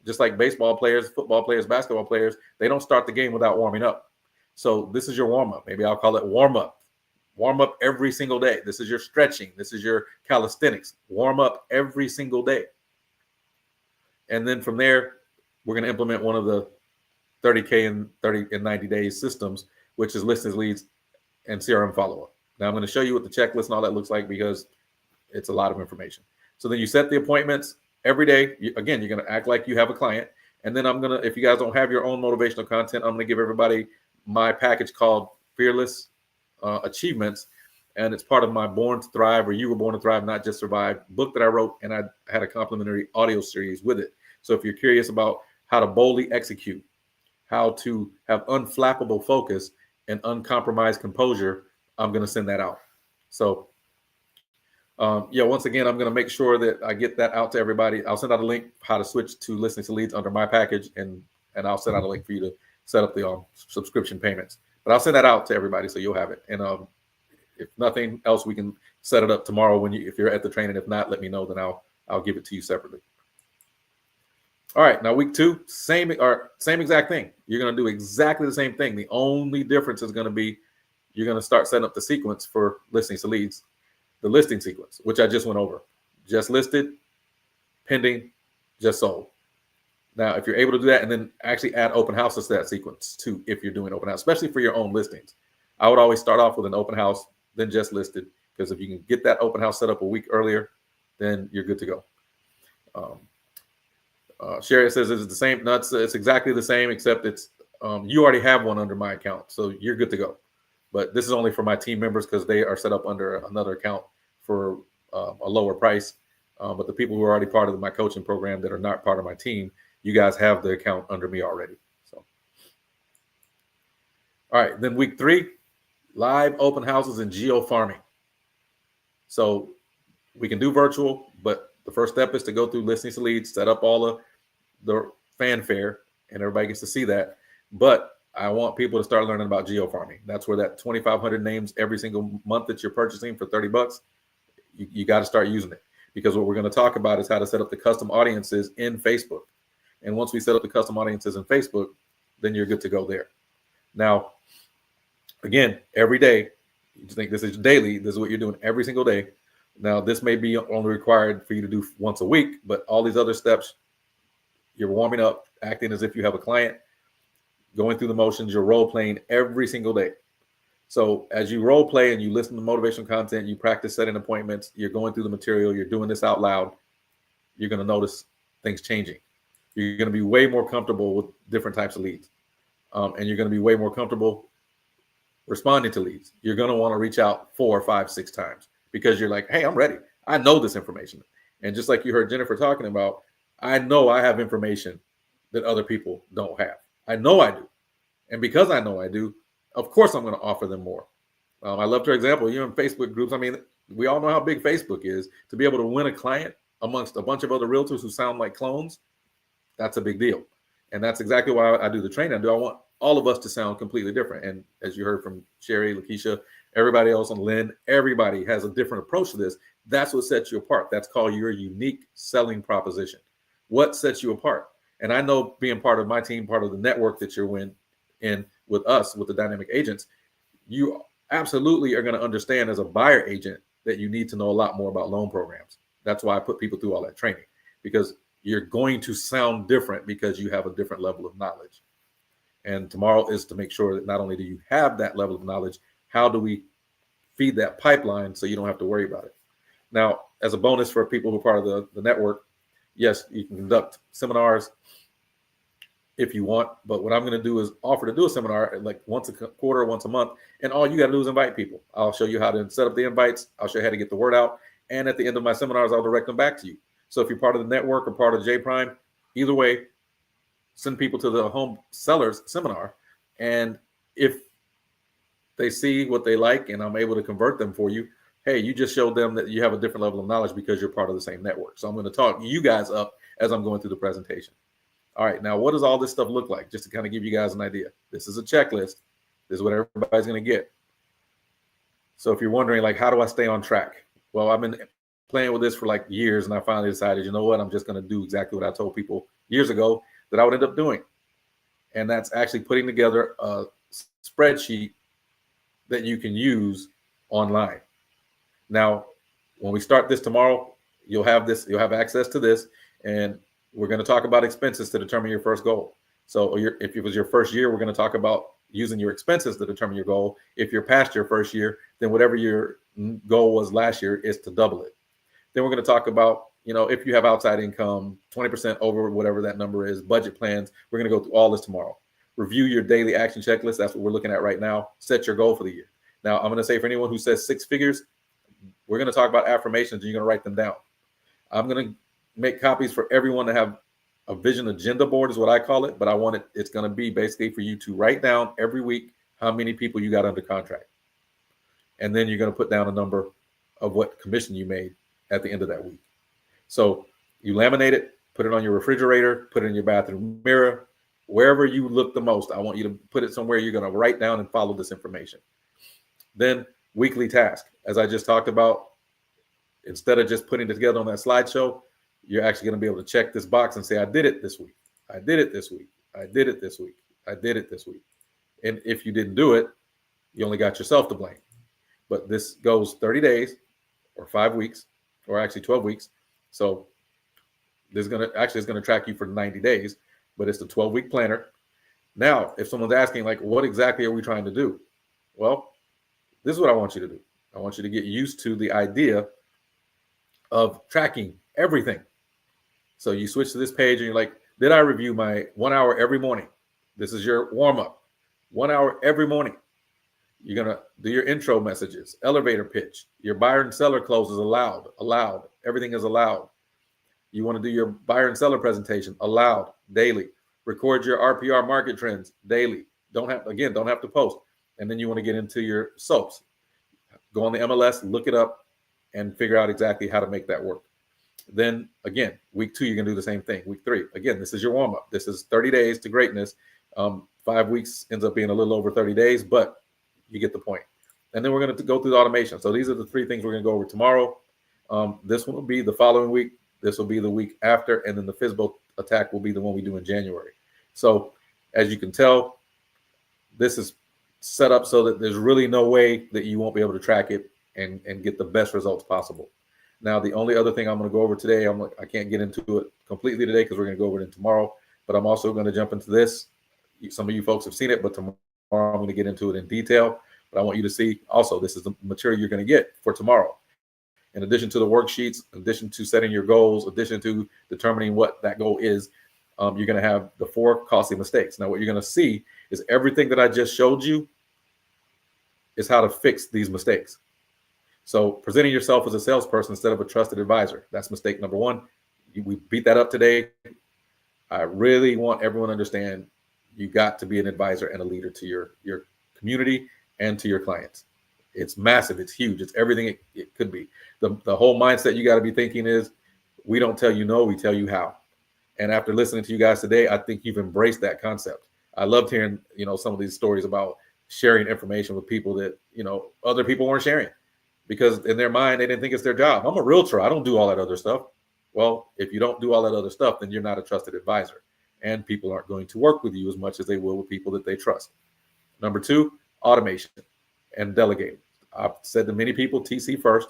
Just like baseball players, football players, basketball players, they don't start the game without warming up. So this is your warm up. Maybe I'll call it warm up. Warm up every single day. This is your stretching. This is your calisthenics. Warm up every single day. And then from there, we're going to implement one of the 30K and 30 and 90 days systems, which is listings, leads, and CRM follow-up. Now I'm going to show you what the checklist and all that looks like because it's a lot of information. So then you set the appointments every day. Again, you're going to act like you have a client. And then I'm going to, if you guys don't have your own motivational content, I'm going to give everybody my package called Fearless Achievements. And it's part of my Born to Thrive, or You Were Born to Thrive, Not Just Survive book that I wrote. And I had a complimentary audio series with it. So if you're curious about how to boldly execute, how to have unflappable focus and uncompromised composure, I'm going to send that out. So once again, I'm going to make sure that I get that out to everybody. I'll send out a link how to switch to listening to leads under my package, and I'll send out a link for you to set up the subscription payments. But I'll send that out to everybody so you'll have it. And if nothing else, we can set it up tomorrow if you're at the training. If not, let me know. Then I'll give it to you separately. All right, now week 2, same exact thing. You're going to do exactly the same thing. The only difference is going to be you're going to start setting up the sequence for listening to leads, the listing sequence, which I just went over. Just listed, pending, just sold. Now, if you're able to do that and then actually add open houses to that sequence too, if you're doing open house, especially for your own listings, I would always start off with an open house, then just listed, because if you can get that open house set up a week earlier, then you're good to go. Sherry says it's the same. No, it's exactly the same, except it's you already have one under my account, so you're good to go. But this is only for my team members because they are set up under another account for a lower price. But the people who are already part of my coaching program that are not part of my team, you guys have the account under me already. So, All right, then week 3, live open houses and geo farming. So we can do virtual, but the first step is to go through listings to leads, set up all the fanfare, and everybody gets to see that. But I want people to start learning about geo farming. That's where that 2,500 names every single month that you're purchasing for $30, you got to start using it. Because what we're going to talk about is how to set up the custom audiences in Facebook. And once we set up the custom audiences in Facebook, then you're good to go there. Now, again, every day, you think this is daily, this is what you're doing every single day. Now, this may be only required for you to do once a week, but all these other steps, you're warming up, acting as if you have a client, going through the motions, you're role playing every single day. So as you role play and you listen to motivational content, you practice setting appointments, you're going through the material, you're doing this out loud, you're going to notice things changing. You're going to be way more comfortable with different types of leads. And you're going to be way more comfortable responding to leads. You're going to want to reach out 4, 5, 6 times because you're like, hey, I'm ready. I know this information. And just like you heard Jennifer talking about, I know I have information that other people don't have. I know I do. And because I know I do, of course I'm going to offer them more. I loved her example. You're in Facebook groups. I mean, we all know how big Facebook is. To be able to win a client amongst a bunch of other realtors who sound like clones, that's a big deal. And that's exactly why I do the training. I want all of us to sound completely different. And as you heard from Sherry, Lakeisha, everybody else on Lynn, everybody has a different approach to this. That's what sets you apart. That's called your unique selling proposition. What sets you apart? And I know, being part of my team, part of the network that you're in with us, with the dynamic agents, you absolutely are going to understand as a buyer agent that you need to know a lot more about loan programs. That's why I put people through all that training, because you're going to sound different because you have a different level of knowledge. And tomorrow is to make sure that not only do you have that level of knowledge, how do we feed that pipeline so you don't have to worry about it? Now, as a bonus for people who are part of the network, yes, you can conduct seminars if you want, but what I'm going to do is offer to do a seminar like once a quarter, once a month, and all you got to do is invite people. I'll show you how to set up the invites. I'll show you how to get the word out. And at the end of my seminars, I'll direct them back to you. So if you're part of the network or part of J Prime, either way, send people to the home sellers seminar. And if they see what they like and I'm able to convert them for you, hey, you just showed them that you have a different level of knowledge because you're part of the same network. So I'm going to talk you guys up as I'm going through the presentation. All right, now what does all this stuff look like? Just to kind of give you guys an idea. This is a checklist. This is what everybody's going to get. So if you're wondering, like, how do I stay on track? Well, I've been playing with this for like years, and I finally decided, you know what? I'm just going to do exactly what I told people years ago that I would end up doing. And that's actually putting together a spreadsheet that you can use online. Now, when we start this tomorrow, you'll have access to this, and we're going to talk about expenses to determine your first goal. So if it was your first year, we're going to talk about using your expenses to determine your goal. If you're past your first year, then whatever your goal was last year is to double it. Then we're going to talk about, if you have outside income, 20% over whatever that number is, budget plans. We're going to go through all this tomorrow. Review your daily action checklist. That's what we're looking at right now. Set your goal for the year. Now, I'm going to say for anyone who says 6 figures, we're going to talk about affirmations, and you're going to write them down. I'm going to make copies for everyone to have a vision agenda board is what I call it, but it's going to be basically for you to write down every week how many people you got under contract. And then you're going to put down a number of what commission you made at the end of that week. So you laminate it, put it on your refrigerator, put it in your bathroom mirror, wherever you look the most. I want you to put it somewhere you're going to write down and follow this information. Then weekly task, as I just talked about, instead of just putting it together on that slideshow, you're actually going to be able to check this box and say, I did it this week. I did it this week. I did it this week. I did it this week. And if you didn't do it, you only got yourself to blame. But this goes 30 days or 5 weeks, or actually 12 weeks. So it's going to track you for 90 days, but it's the 12-week planner. Now, if someone's asking, like, what exactly are we trying to do? Well, this is what I want you to do. I want you to get used to the idea of tracking everything. So you switch to this page and you're like, did I review my 1 hour every morning? This is your warm-up. 1 hour every morning. You're going to do your intro messages, elevator pitch, your buyer and seller closes allowed. Everything is allowed. You want to do your buyer and seller presentation allowed daily. Record your RPR market trends daily. Don't have to post. And then you want to get into your soaps. Go on the MLS, look it up, and figure out exactly how to make that work. Then again, week 2, you're gonna do the same thing. Week 3, again, this is your warm up. This is 30 days to greatness. 5 weeks ends up being a little over 30 days, but you get the point. And then we're going to go through the automation. So these are the 3 things we're going to go over tomorrow. This one will be the following week. This will be the week after. And then the FISBO attack will be the one we do in January. So as you can tell, this is set up so that there's really no way that you won't be able to track it and get the best results possible. Now, the only other thing I'm going to go over today, I can't get into it completely today because we're going to go over it tomorrow, but I'm also going to jump into this. Some of you folks have seen it, but tomorrow I'm going to get into it in detail. But I want you to see also, this is the material you're going to get for tomorrow. In addition to the worksheets, in addition to setting your goals, in addition to determining what that goal is, you're going to have the 4 costly mistakes. Now, what you're going to see is everything that I just showed you is how to fix these mistakes. So presenting yourself as a salesperson instead of a trusted advisor, that's mistake number 1. We beat that up today. I really want everyone to understand you got to be an advisor and a leader to your community and to your clients. It's massive. It's huge. It's everything it could be. The whole mindset you got to be thinking is, we don't tell you no, we tell you how. And after listening to you guys today, I think you've embraced that concept. I loved hearing, some of these stories about sharing information with people that, other people weren't sharing because in their mind, they didn't think it's their job. I'm a realtor. I don't do all that other stuff. Well, if you don't do all that other stuff, then you're not a trusted advisor. And people aren't going to work with you as much as they will with people that they trust. Number 2, automation and delegating. I've said to many people, TC first,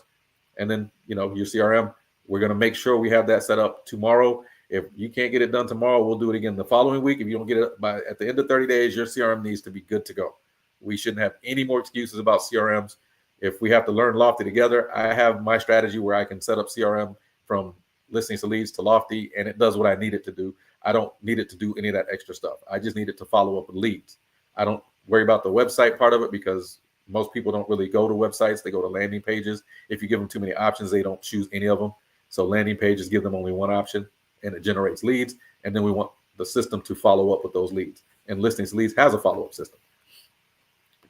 and then, your CRM. We're going to make sure we have that set up tomorrow. If you can't get it done tomorrow, we'll do it again the following week. If you don't get it at the end of 30 days, your CRM needs to be good to go. We shouldn't have any more excuses about CRMs. If we have to learn Lofty together, I have my strategy where I can set up CRM from Listening to Leads to Lofty, and it does what I need it to do. I don't need it to do any of that extra stuff. I just need it to follow up with leads. I don't worry about the website part of it because most people don't really go to websites. They go to landing pages. If you give them too many options, they don't choose any of them. So landing pages give them only one option, and it generates leads. And then we want the system to follow up with those leads. And Listening to Leads has a follow-up system.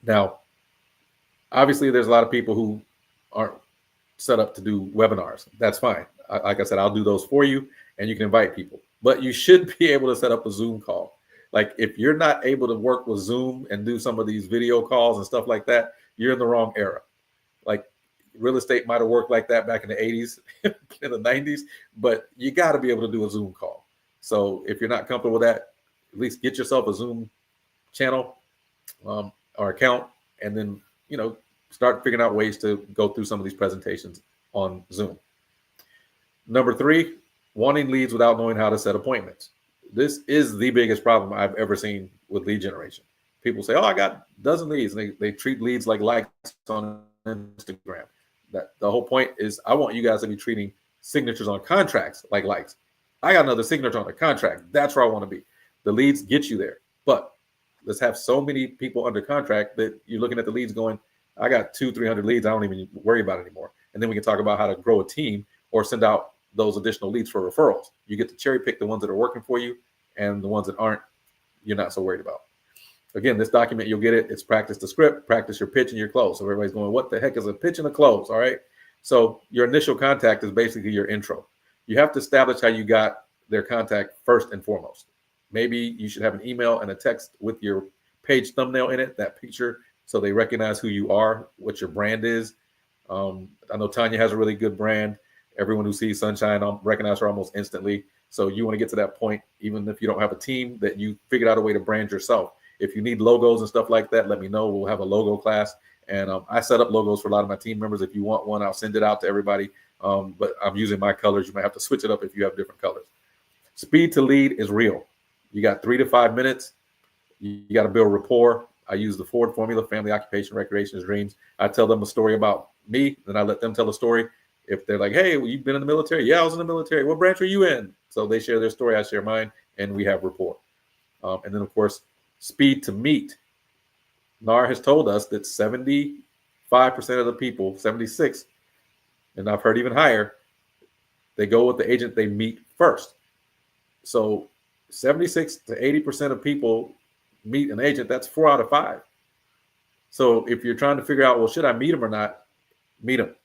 Now, obviously, there's a lot of people who aren't set up to do webinars. That's fine. Like I said, I'll do those for you, and you can invite people. But you should be able to set up a Zoom call. Like if you're not able to work with Zoom and do some of these video calls and stuff like that, you're in the wrong era. Like real estate might have worked like that back in the 80s, in the 90s, but you got to be able to do a Zoom call. So if you're not comfortable with that, at least get yourself a Zoom channel or account, and then, start figuring out ways to go through some of these presentations on Zoom. Number 3, wanting leads without knowing how to set appointments. This is the biggest problem I've ever seen with lead generation. People say, oh, I got a dozen leads. And they treat leads like likes on Instagram. That the whole point is I want you guys to be treating signatures on contracts like likes. I got another signature on a contract. That's where I want to be. The leads get you there. But let's have so many people under contract that you're looking at the leads going, I got 200-300 leads. I don't even worry about it anymore. And then we can talk about how to grow a team or send out those additional leads for referrals. You get to cherry pick the ones that are working for you, and the ones that aren't, you're not so worried about. Again, this document, you'll get it. It's practice the script, practice your pitch and your close. So everybody's going, what the heck is a pitch and a close? All right. So your initial contact is basically your intro. You have to establish how you got their contact first and foremost. Maybe you should have an email and a text with your page thumbnail in it, that picture, so they recognize who you are, what your brand is. I know Tanya has a really good brand. Everyone who sees Sunshine recognize her almost instantly. So you want to get to that point, even if you don't have a team, that you figured out a way to brand yourself. If you need logos and stuff like that, let me know. We'll have a logo class. And I set up logos for a lot of my team members. If you want one, I'll send it out to everybody. But I'm using my colors. You might have to switch it up if you have different colors. Speed to lead is real. You got 3 to 5 minutes. You got to build rapport. I use the Ford formula: family, occupation, recreation, dreams. I tell them a story about me, then I let them tell a story. If they're like, hey, well, you've been in the military? Yeah, I was in the military. What branch are you in? So they share their story, I share mine, and we have rapport. And then, of course, speed to meet. NAR has told us that 75% of the people, 76, and I've heard even higher, they go with the agent they meet first. So 76 to 80% of people meet an agent, that's 4 out of 5. So if you're trying to figure out, well, should I meet them or not, meet them.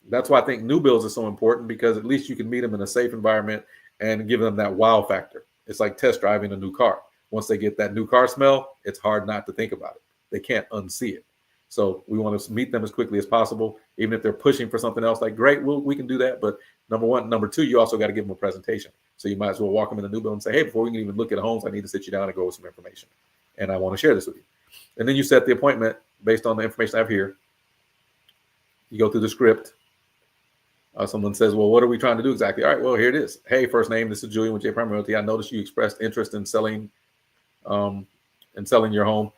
That's why I think new builds are so important, because at least you can meet them in a safe environment and give them that wow factor. It's like test driving a new car. Once they get that new car smell, it's hard not to think about it. They can't unsee it. So we want to meet them as quickly as possible, even if they're pushing for something else. Like, great, we can do that. But number one, number two, you also got to give them a presentation. So you might as well walk them in the new build and say, hey, before we can even look at homes, I need to sit you down and go over some information. And I want to share this with you. And then you set the appointment based on the information I have here. You go through the script. Someone says, well, what are we trying to do exactly? All right, well, here it is. Hey, first name, this is Julian with J Prime Realty. I noticed you expressed interest in selling your home.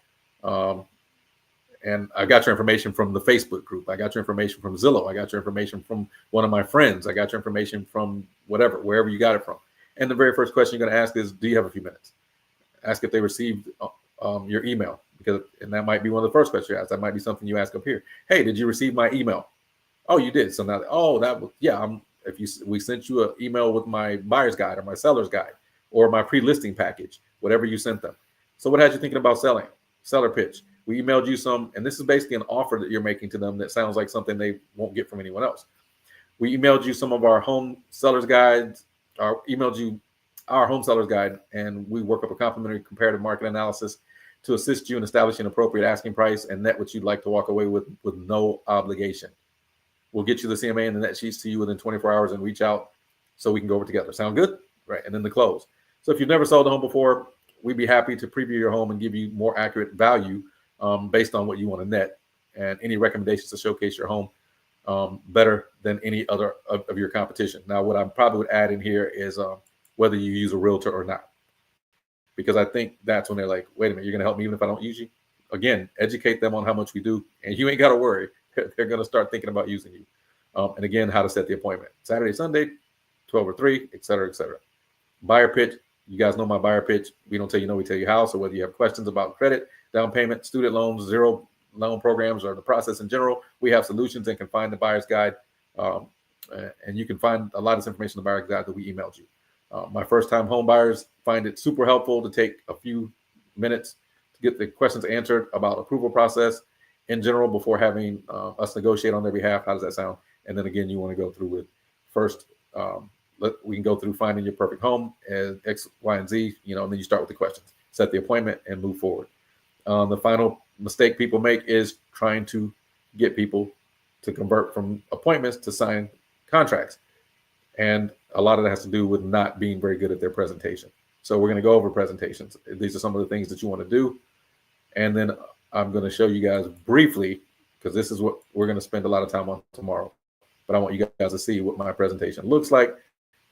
And I got your information from the Facebook group. I got your information from Zillow. I got your information from one of my friends. I got your information from whatever, wherever you got it from. And the very first question you're going to ask is, do you have a few minutes? Ask if they received your email, and that might be one of the first questions you ask. That might be something you ask up here. Hey, did you receive my email? Oh, you did. So now, we sent you an email with my buyer's guide or my seller's guide or my pre-listing package, whatever you sent them. So what had you thinking about selling? Seller pitch. We emailed you some, and this is basically an offer that you're making to them that sounds like something they won't get from anyone else. We emailed you some of our home sellers guides, or emailed you our home sellers guide, and we work up a complimentary comparative market analysis to assist you in establishing an appropriate asking price and net what you'd like to walk away with no obligation. We'll get you the CMA and the net sheets to you within 24 hours and reach out so we can go over together. Sound good? Right. And then the close. So if you've never sold a home before, we'd be happy to preview your home and give you more accurate value based on what you want to net, and any recommendations to showcase your home better than any other of your competition. Now, what I probably would add in here is whether you use a realtor or not, because I think that's when they're like, wait a minute, you're going to help me even if I don't use you? Again, educate them on how much we do, and you ain't got to worry. They're going to start thinking about using you. And again, how to set the appointment. Saturday, Sunday, 12 or 3, et cetera, et cetera. Buyer pitch. You guys know my buyer pitch. We don't tell you no, we tell you how. So whether you have questions about credit, down payment, student loans, zero loan programs, or the process in general, we have solutions and can find the buyer's guide. And you can find a lot of this information in the buyer's guide that we emailed you. My first time home buyers find it super helpful to take a few minutes to get the questions answered about approval process in general before having us negotiate on their behalf. How does that sound? And then again, you want to go through with first, we can go through finding your perfect home and X, Y, and Z, and then you start with the questions, set the appointment, and move forward. The final mistake people make is trying to get people to convert from appointments to sign contracts. And a lot of that has to do with not being very good at their presentation. So we're going to go over presentations. These are some of the things that you want to do. And then I'm going to show you guys briefly, because this is what we're going to spend a lot of time on tomorrow. But I want you guys to see what my presentation looks like.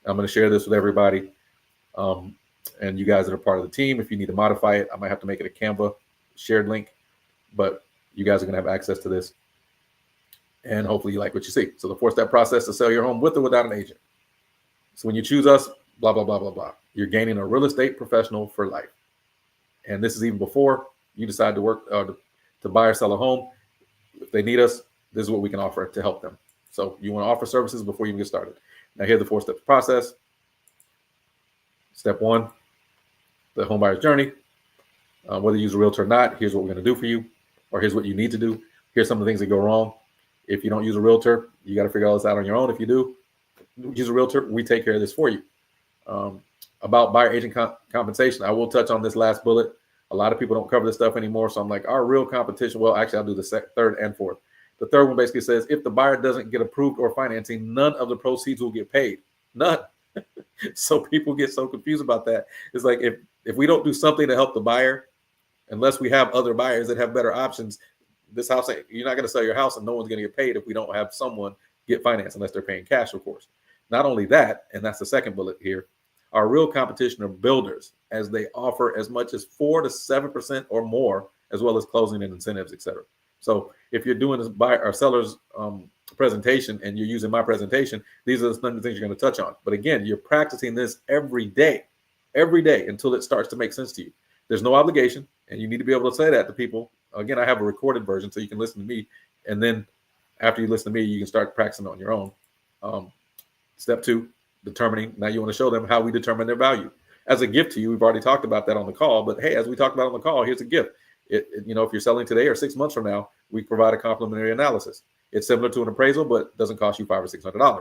I'm going to share this with everybody. And you guys that are part of the team, if you need to modify it, I might have to make it a Canva shared link. But you guys are going to have access to this. And hopefully you like what you see. So the 4-step process to sell your home with or without an agent. So when you choose us, blah, blah, blah, blah, blah, you're gaining a real estate professional for life. And this is even before you decide to work to buy or sell a home. If they need us, this is what we can offer to help them. So you want to offer services before you even get started. Now here's the 4-step process. Step 1, the home buyer's journey. Whether you use a realtor or not, here's what we're going to do for you, or here's what you need to do. Here's some of the things that go wrong. If you don't use a realtor, you got to figure all this out on your own. If you do use a realtor, we take care of this for you. About buyer agent compensation, I will touch on this last bullet. A lot of people don't cover this stuff anymore. So I'm like, our real competition. Well, actually, I'll do the third and fourth. The third one basically says, if the buyer doesn't get approved or financing, none of the proceeds will get paid. None. So people get so confused about that. It's like, if we don't do something to help the buyer, unless we have other buyers that have better options, this house, you're not going to sell your house and no one's going to get paid if we don't have someone get financed, unless they're paying cash, of course. Not only that, and that's the second bullet here, our real competition are builders, as they offer as much as 4 to 7% or more, as well as closing and incentives, et cetera. So if you're doing this buyer or seller's presentation and you're using my presentation, these are the things you're going to touch on. But again, you're practicing this every day until it starts to make sense to you. There's no obligation, and you need to be able to say that to people. Again, I have a recorded version so you can listen to me, and then after you listen to me, you can start practicing on your own. Step 2, determining. Now you want to show them how we determine their value. as a gift to you. We've already talked about that on the call, but hey, as we talked about on the call, here's a gift. If you're selling today or 6 months from now, we provide a complimentary analysis. It's similar to an appraisal, but doesn't cost you $500 or $600.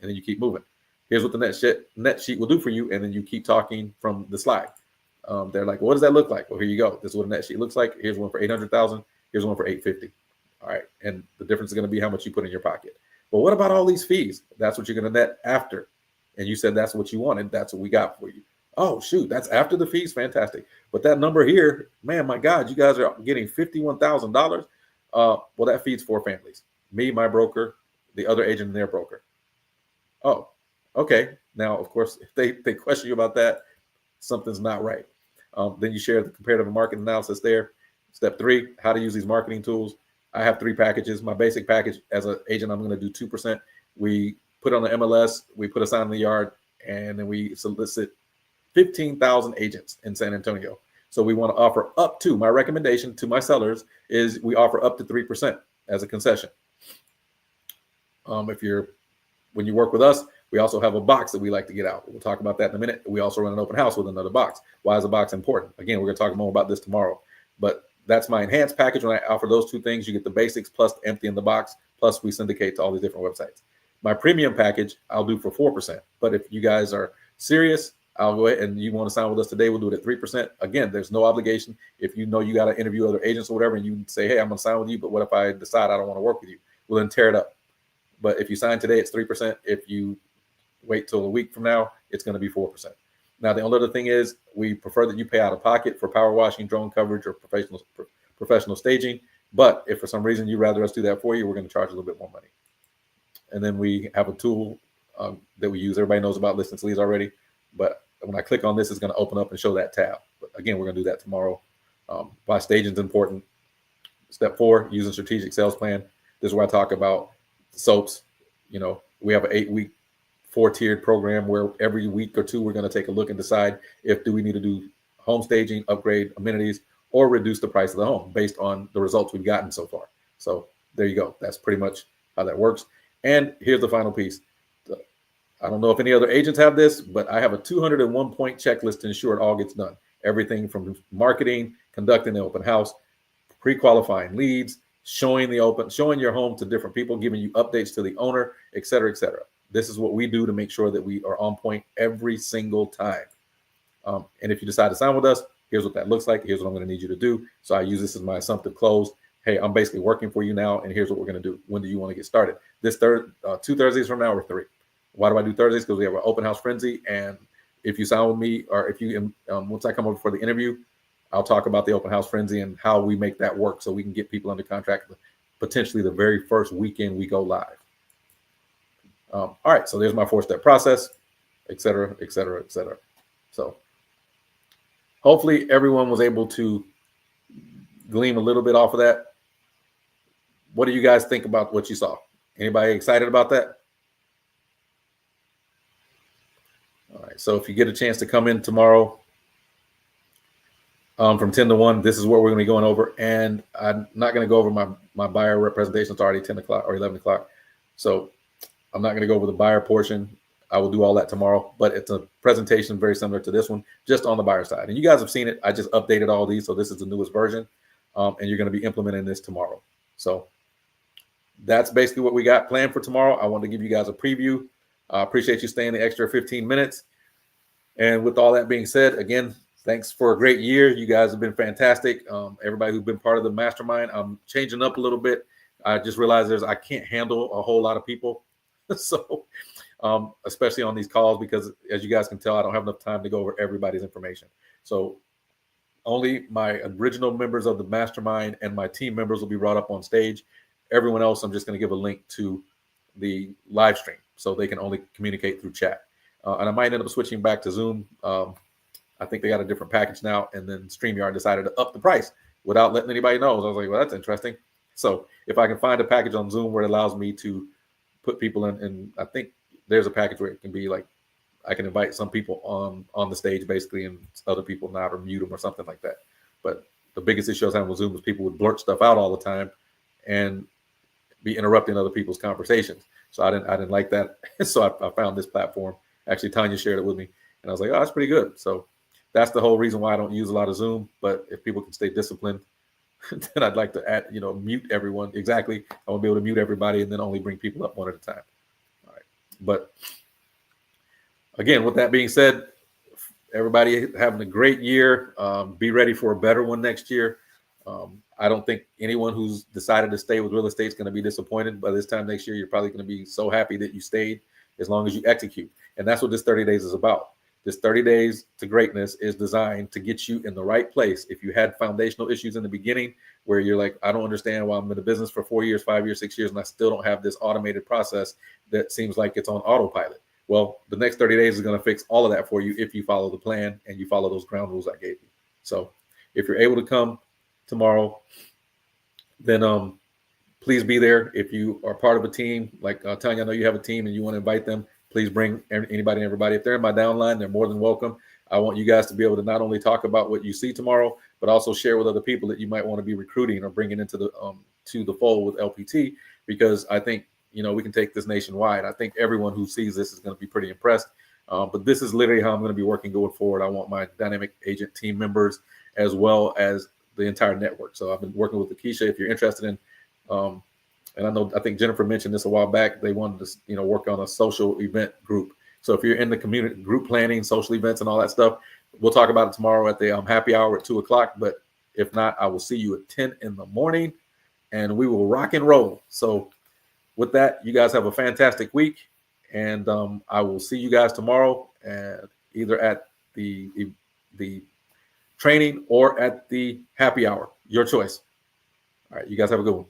And then you keep moving. Here's what the net sheet will do for you. And then you keep talking from the slide. They're like, what does that look like? Well, here you go. This is what a net sheet looks like. Here's one for 800,000. Here's one for 850. All right. And the difference is going to be how much you put in your pocket. But what about all these fees? That's what you're going to net after. And you said that's what you wanted. That's what we got for you. Oh, shoot. That's after the fees. Fantastic. But that number here, man, my God, you guys are getting $51,000. Well, that feeds 4 families. Me, my broker, the other agent, and their broker. Oh, okay. Now, of course, if they question you about that, something's not right. Then you share the comparative market analysis there. Step 3, how to use these marketing tools. I have 3 packages. My basic package as an agent, I'm going to do 2%. We put on the MLS, we put a sign in the yard, and then we solicit 15,000 agents in San Antonio. So we want to offer up to, my recommendation to my sellers is we offer up to 3% as a concession. When you work with us, we also have a box that we like to get out. We'll talk about that in a minute. We also run an open house with another box. Why is a box important? Again, we're going to talk more about this tomorrow. But that's my enhanced package. When I offer those 2 things, you get the basics plus the empty in the box, plus we syndicate to all these different websites. My premium package, I'll do for 4%. But if you guys are serious, I'll go ahead and you want to sign with us today, we'll do it at 3%. Again, there's no obligation. If you know you got to interview other agents or whatever, and you say, hey, I'm going to sign with you, but what if I decide I don't want to work with you? We'll then tear it up. But if you sign today, it's 3%. If you wait till a week from now, it's going to be 4%. Now, the only other thing is we prefer that you pay out of pocket for power washing, drone coverage, or professional staging. But if for some reason you'd rather us do that for you, we're going to charge a little bit more money. And then we have a tool that we use. Everybody knows about listings leads already. But when I click on this, it's going to open up and show that tab. But again, we're going to do that tomorrow. Why staging is important. Step 4, using strategic sales plan. This is where I talk about soaps. We have an 8-week 4-tiered program where every week or 2 we're going to take a look and decide if do we need to do home staging, upgrade amenities, or reduce the price of the home based on the results we've gotten so far. So there you go. That's pretty much how that works. And here's the final piece. I don't know if any other agents have this, but I have a 201-point checklist to ensure it all gets done. Everything from marketing, conducting the open house, pre-qualifying leads, showing your home to different people, giving you updates to the owner, et cetera, et cetera. This is what we do to make sure that we are on point every single time. And if you decide to sign with us, here's what that looks like. Here's what I'm going to need you to do. So I use this as my assumptive close. Hey, I'm basically working for you now, and here's what we're going to do. When do you want to get started? This 2 Thursdays from now or 3. Why do I do Thursdays? Because we have an open house frenzy. And if you sign with me, or if you, once I come over for the interview, I'll talk about the open house frenzy and how we make that work so we can get people under contract potentially the very first weekend we go live. All right, so there's my 4-step process, et cetera, et cetera, et cetera. So hopefully everyone was able to glean a little bit off of that. What do you guys think about what you saw? Anybody excited about that? All right, so if you get a chance to come in tomorrow from 10 to 1, this is what we're going to be going over. And I'm not going to go over my buyer representation. It's already 10 o'clock or 11 o'clock. So I'm not going to go over the buyer portion. I will do all that tomorrow, but it's a presentation very similar to this one, just on the buyer side. And you guys have seen it. I just updated all these. So this is the newest version. And you're going to be implementing this tomorrow. So that's basically what we got planned for tomorrow. I want to give you guys a preview. I appreciate you staying the extra 15 minutes. And with all that being said, again, thanks for a great year. You guys have been fantastic. Everybody who's been part of the mastermind, I'm changing up a little bit. I just realized I can't handle a whole lot of people. So especially on these calls, because as you guys can tell, I don't have enough time to go over everybody's information. So only my original members of the mastermind and my team members will be brought up on stage. Everyone else, I'm just going to give a link to the live stream so they can only communicate through chat. And I might end up switching back to Zoom. I think they got a different package now. And then StreamYard decided to up the price without letting anybody know. So I was like, well, that's interesting. So if I can find a package on Zoom where it allows me to put people in, and I think there's a package where it can be like, I can invite some people on the stage basically, and other people not, or mute them or something like that. But the biggest issue I was having with Zoom was people would blurt stuff out all the time and be interrupting other people's conversations. So I didn't like that. So I found this platform. Actually, Tanya shared it with me, And I was like, oh, that's pretty good. So that's the whole reason why I don't use a lot of Zoom. But if people can stay disciplined, then I'd like to add, mute everyone. Exactly. I want to be able to mute everybody and then only bring people up one at a time. All right. But again, with that being said, everybody having a great year. Be ready for a better one next year. I don't think anyone who's decided to stay with real estate is going to be disappointed. By this time next year, you're probably going to be so happy that you stayed, as long as you execute. And that's what this 30 days is about. This 30 days to greatness is designed to get you in the right place. If you had foundational issues in the beginning where you're like, I don't understand why I'm in the business for 4 years, 5 years, 6 years, and I still don't have this automated process that seems like it's on autopilot. Well, the next 30 days is going to fix all of that for you if you follow the plan and you follow those ground rules I gave you. So if you're able to come tomorrow, then please be there. If you are part of a team, like Tanya, I know you have a team and you want to invite them, please bring anybody and everybody. If they're in my downline, they're more than welcome. I want you guys to be able to not only talk about what you see tomorrow, but also share with other people that you might want to be recruiting or bringing into the to the fold with LPT, because I think we can take this nationwide. I think everyone who sees this is going to be pretty impressed. But this is literally how I'm going to be working going forward. I want my dynamic agent team members as well as the entire network. So I've been working with Lakeisha. If you're interested in, and I think Jennifer mentioned this a while back, they wanted to work on a social event group. So if you're in the community group planning, social events, and all that stuff, we'll talk about it tomorrow at the happy hour at 2:00. But if not, I will see you at 10 in the morning, and we will rock and roll. So with that, you guys have a fantastic week, and I will see you guys tomorrow, and either at the training or at the happy hour. Your choice. All right, you guys have a good one.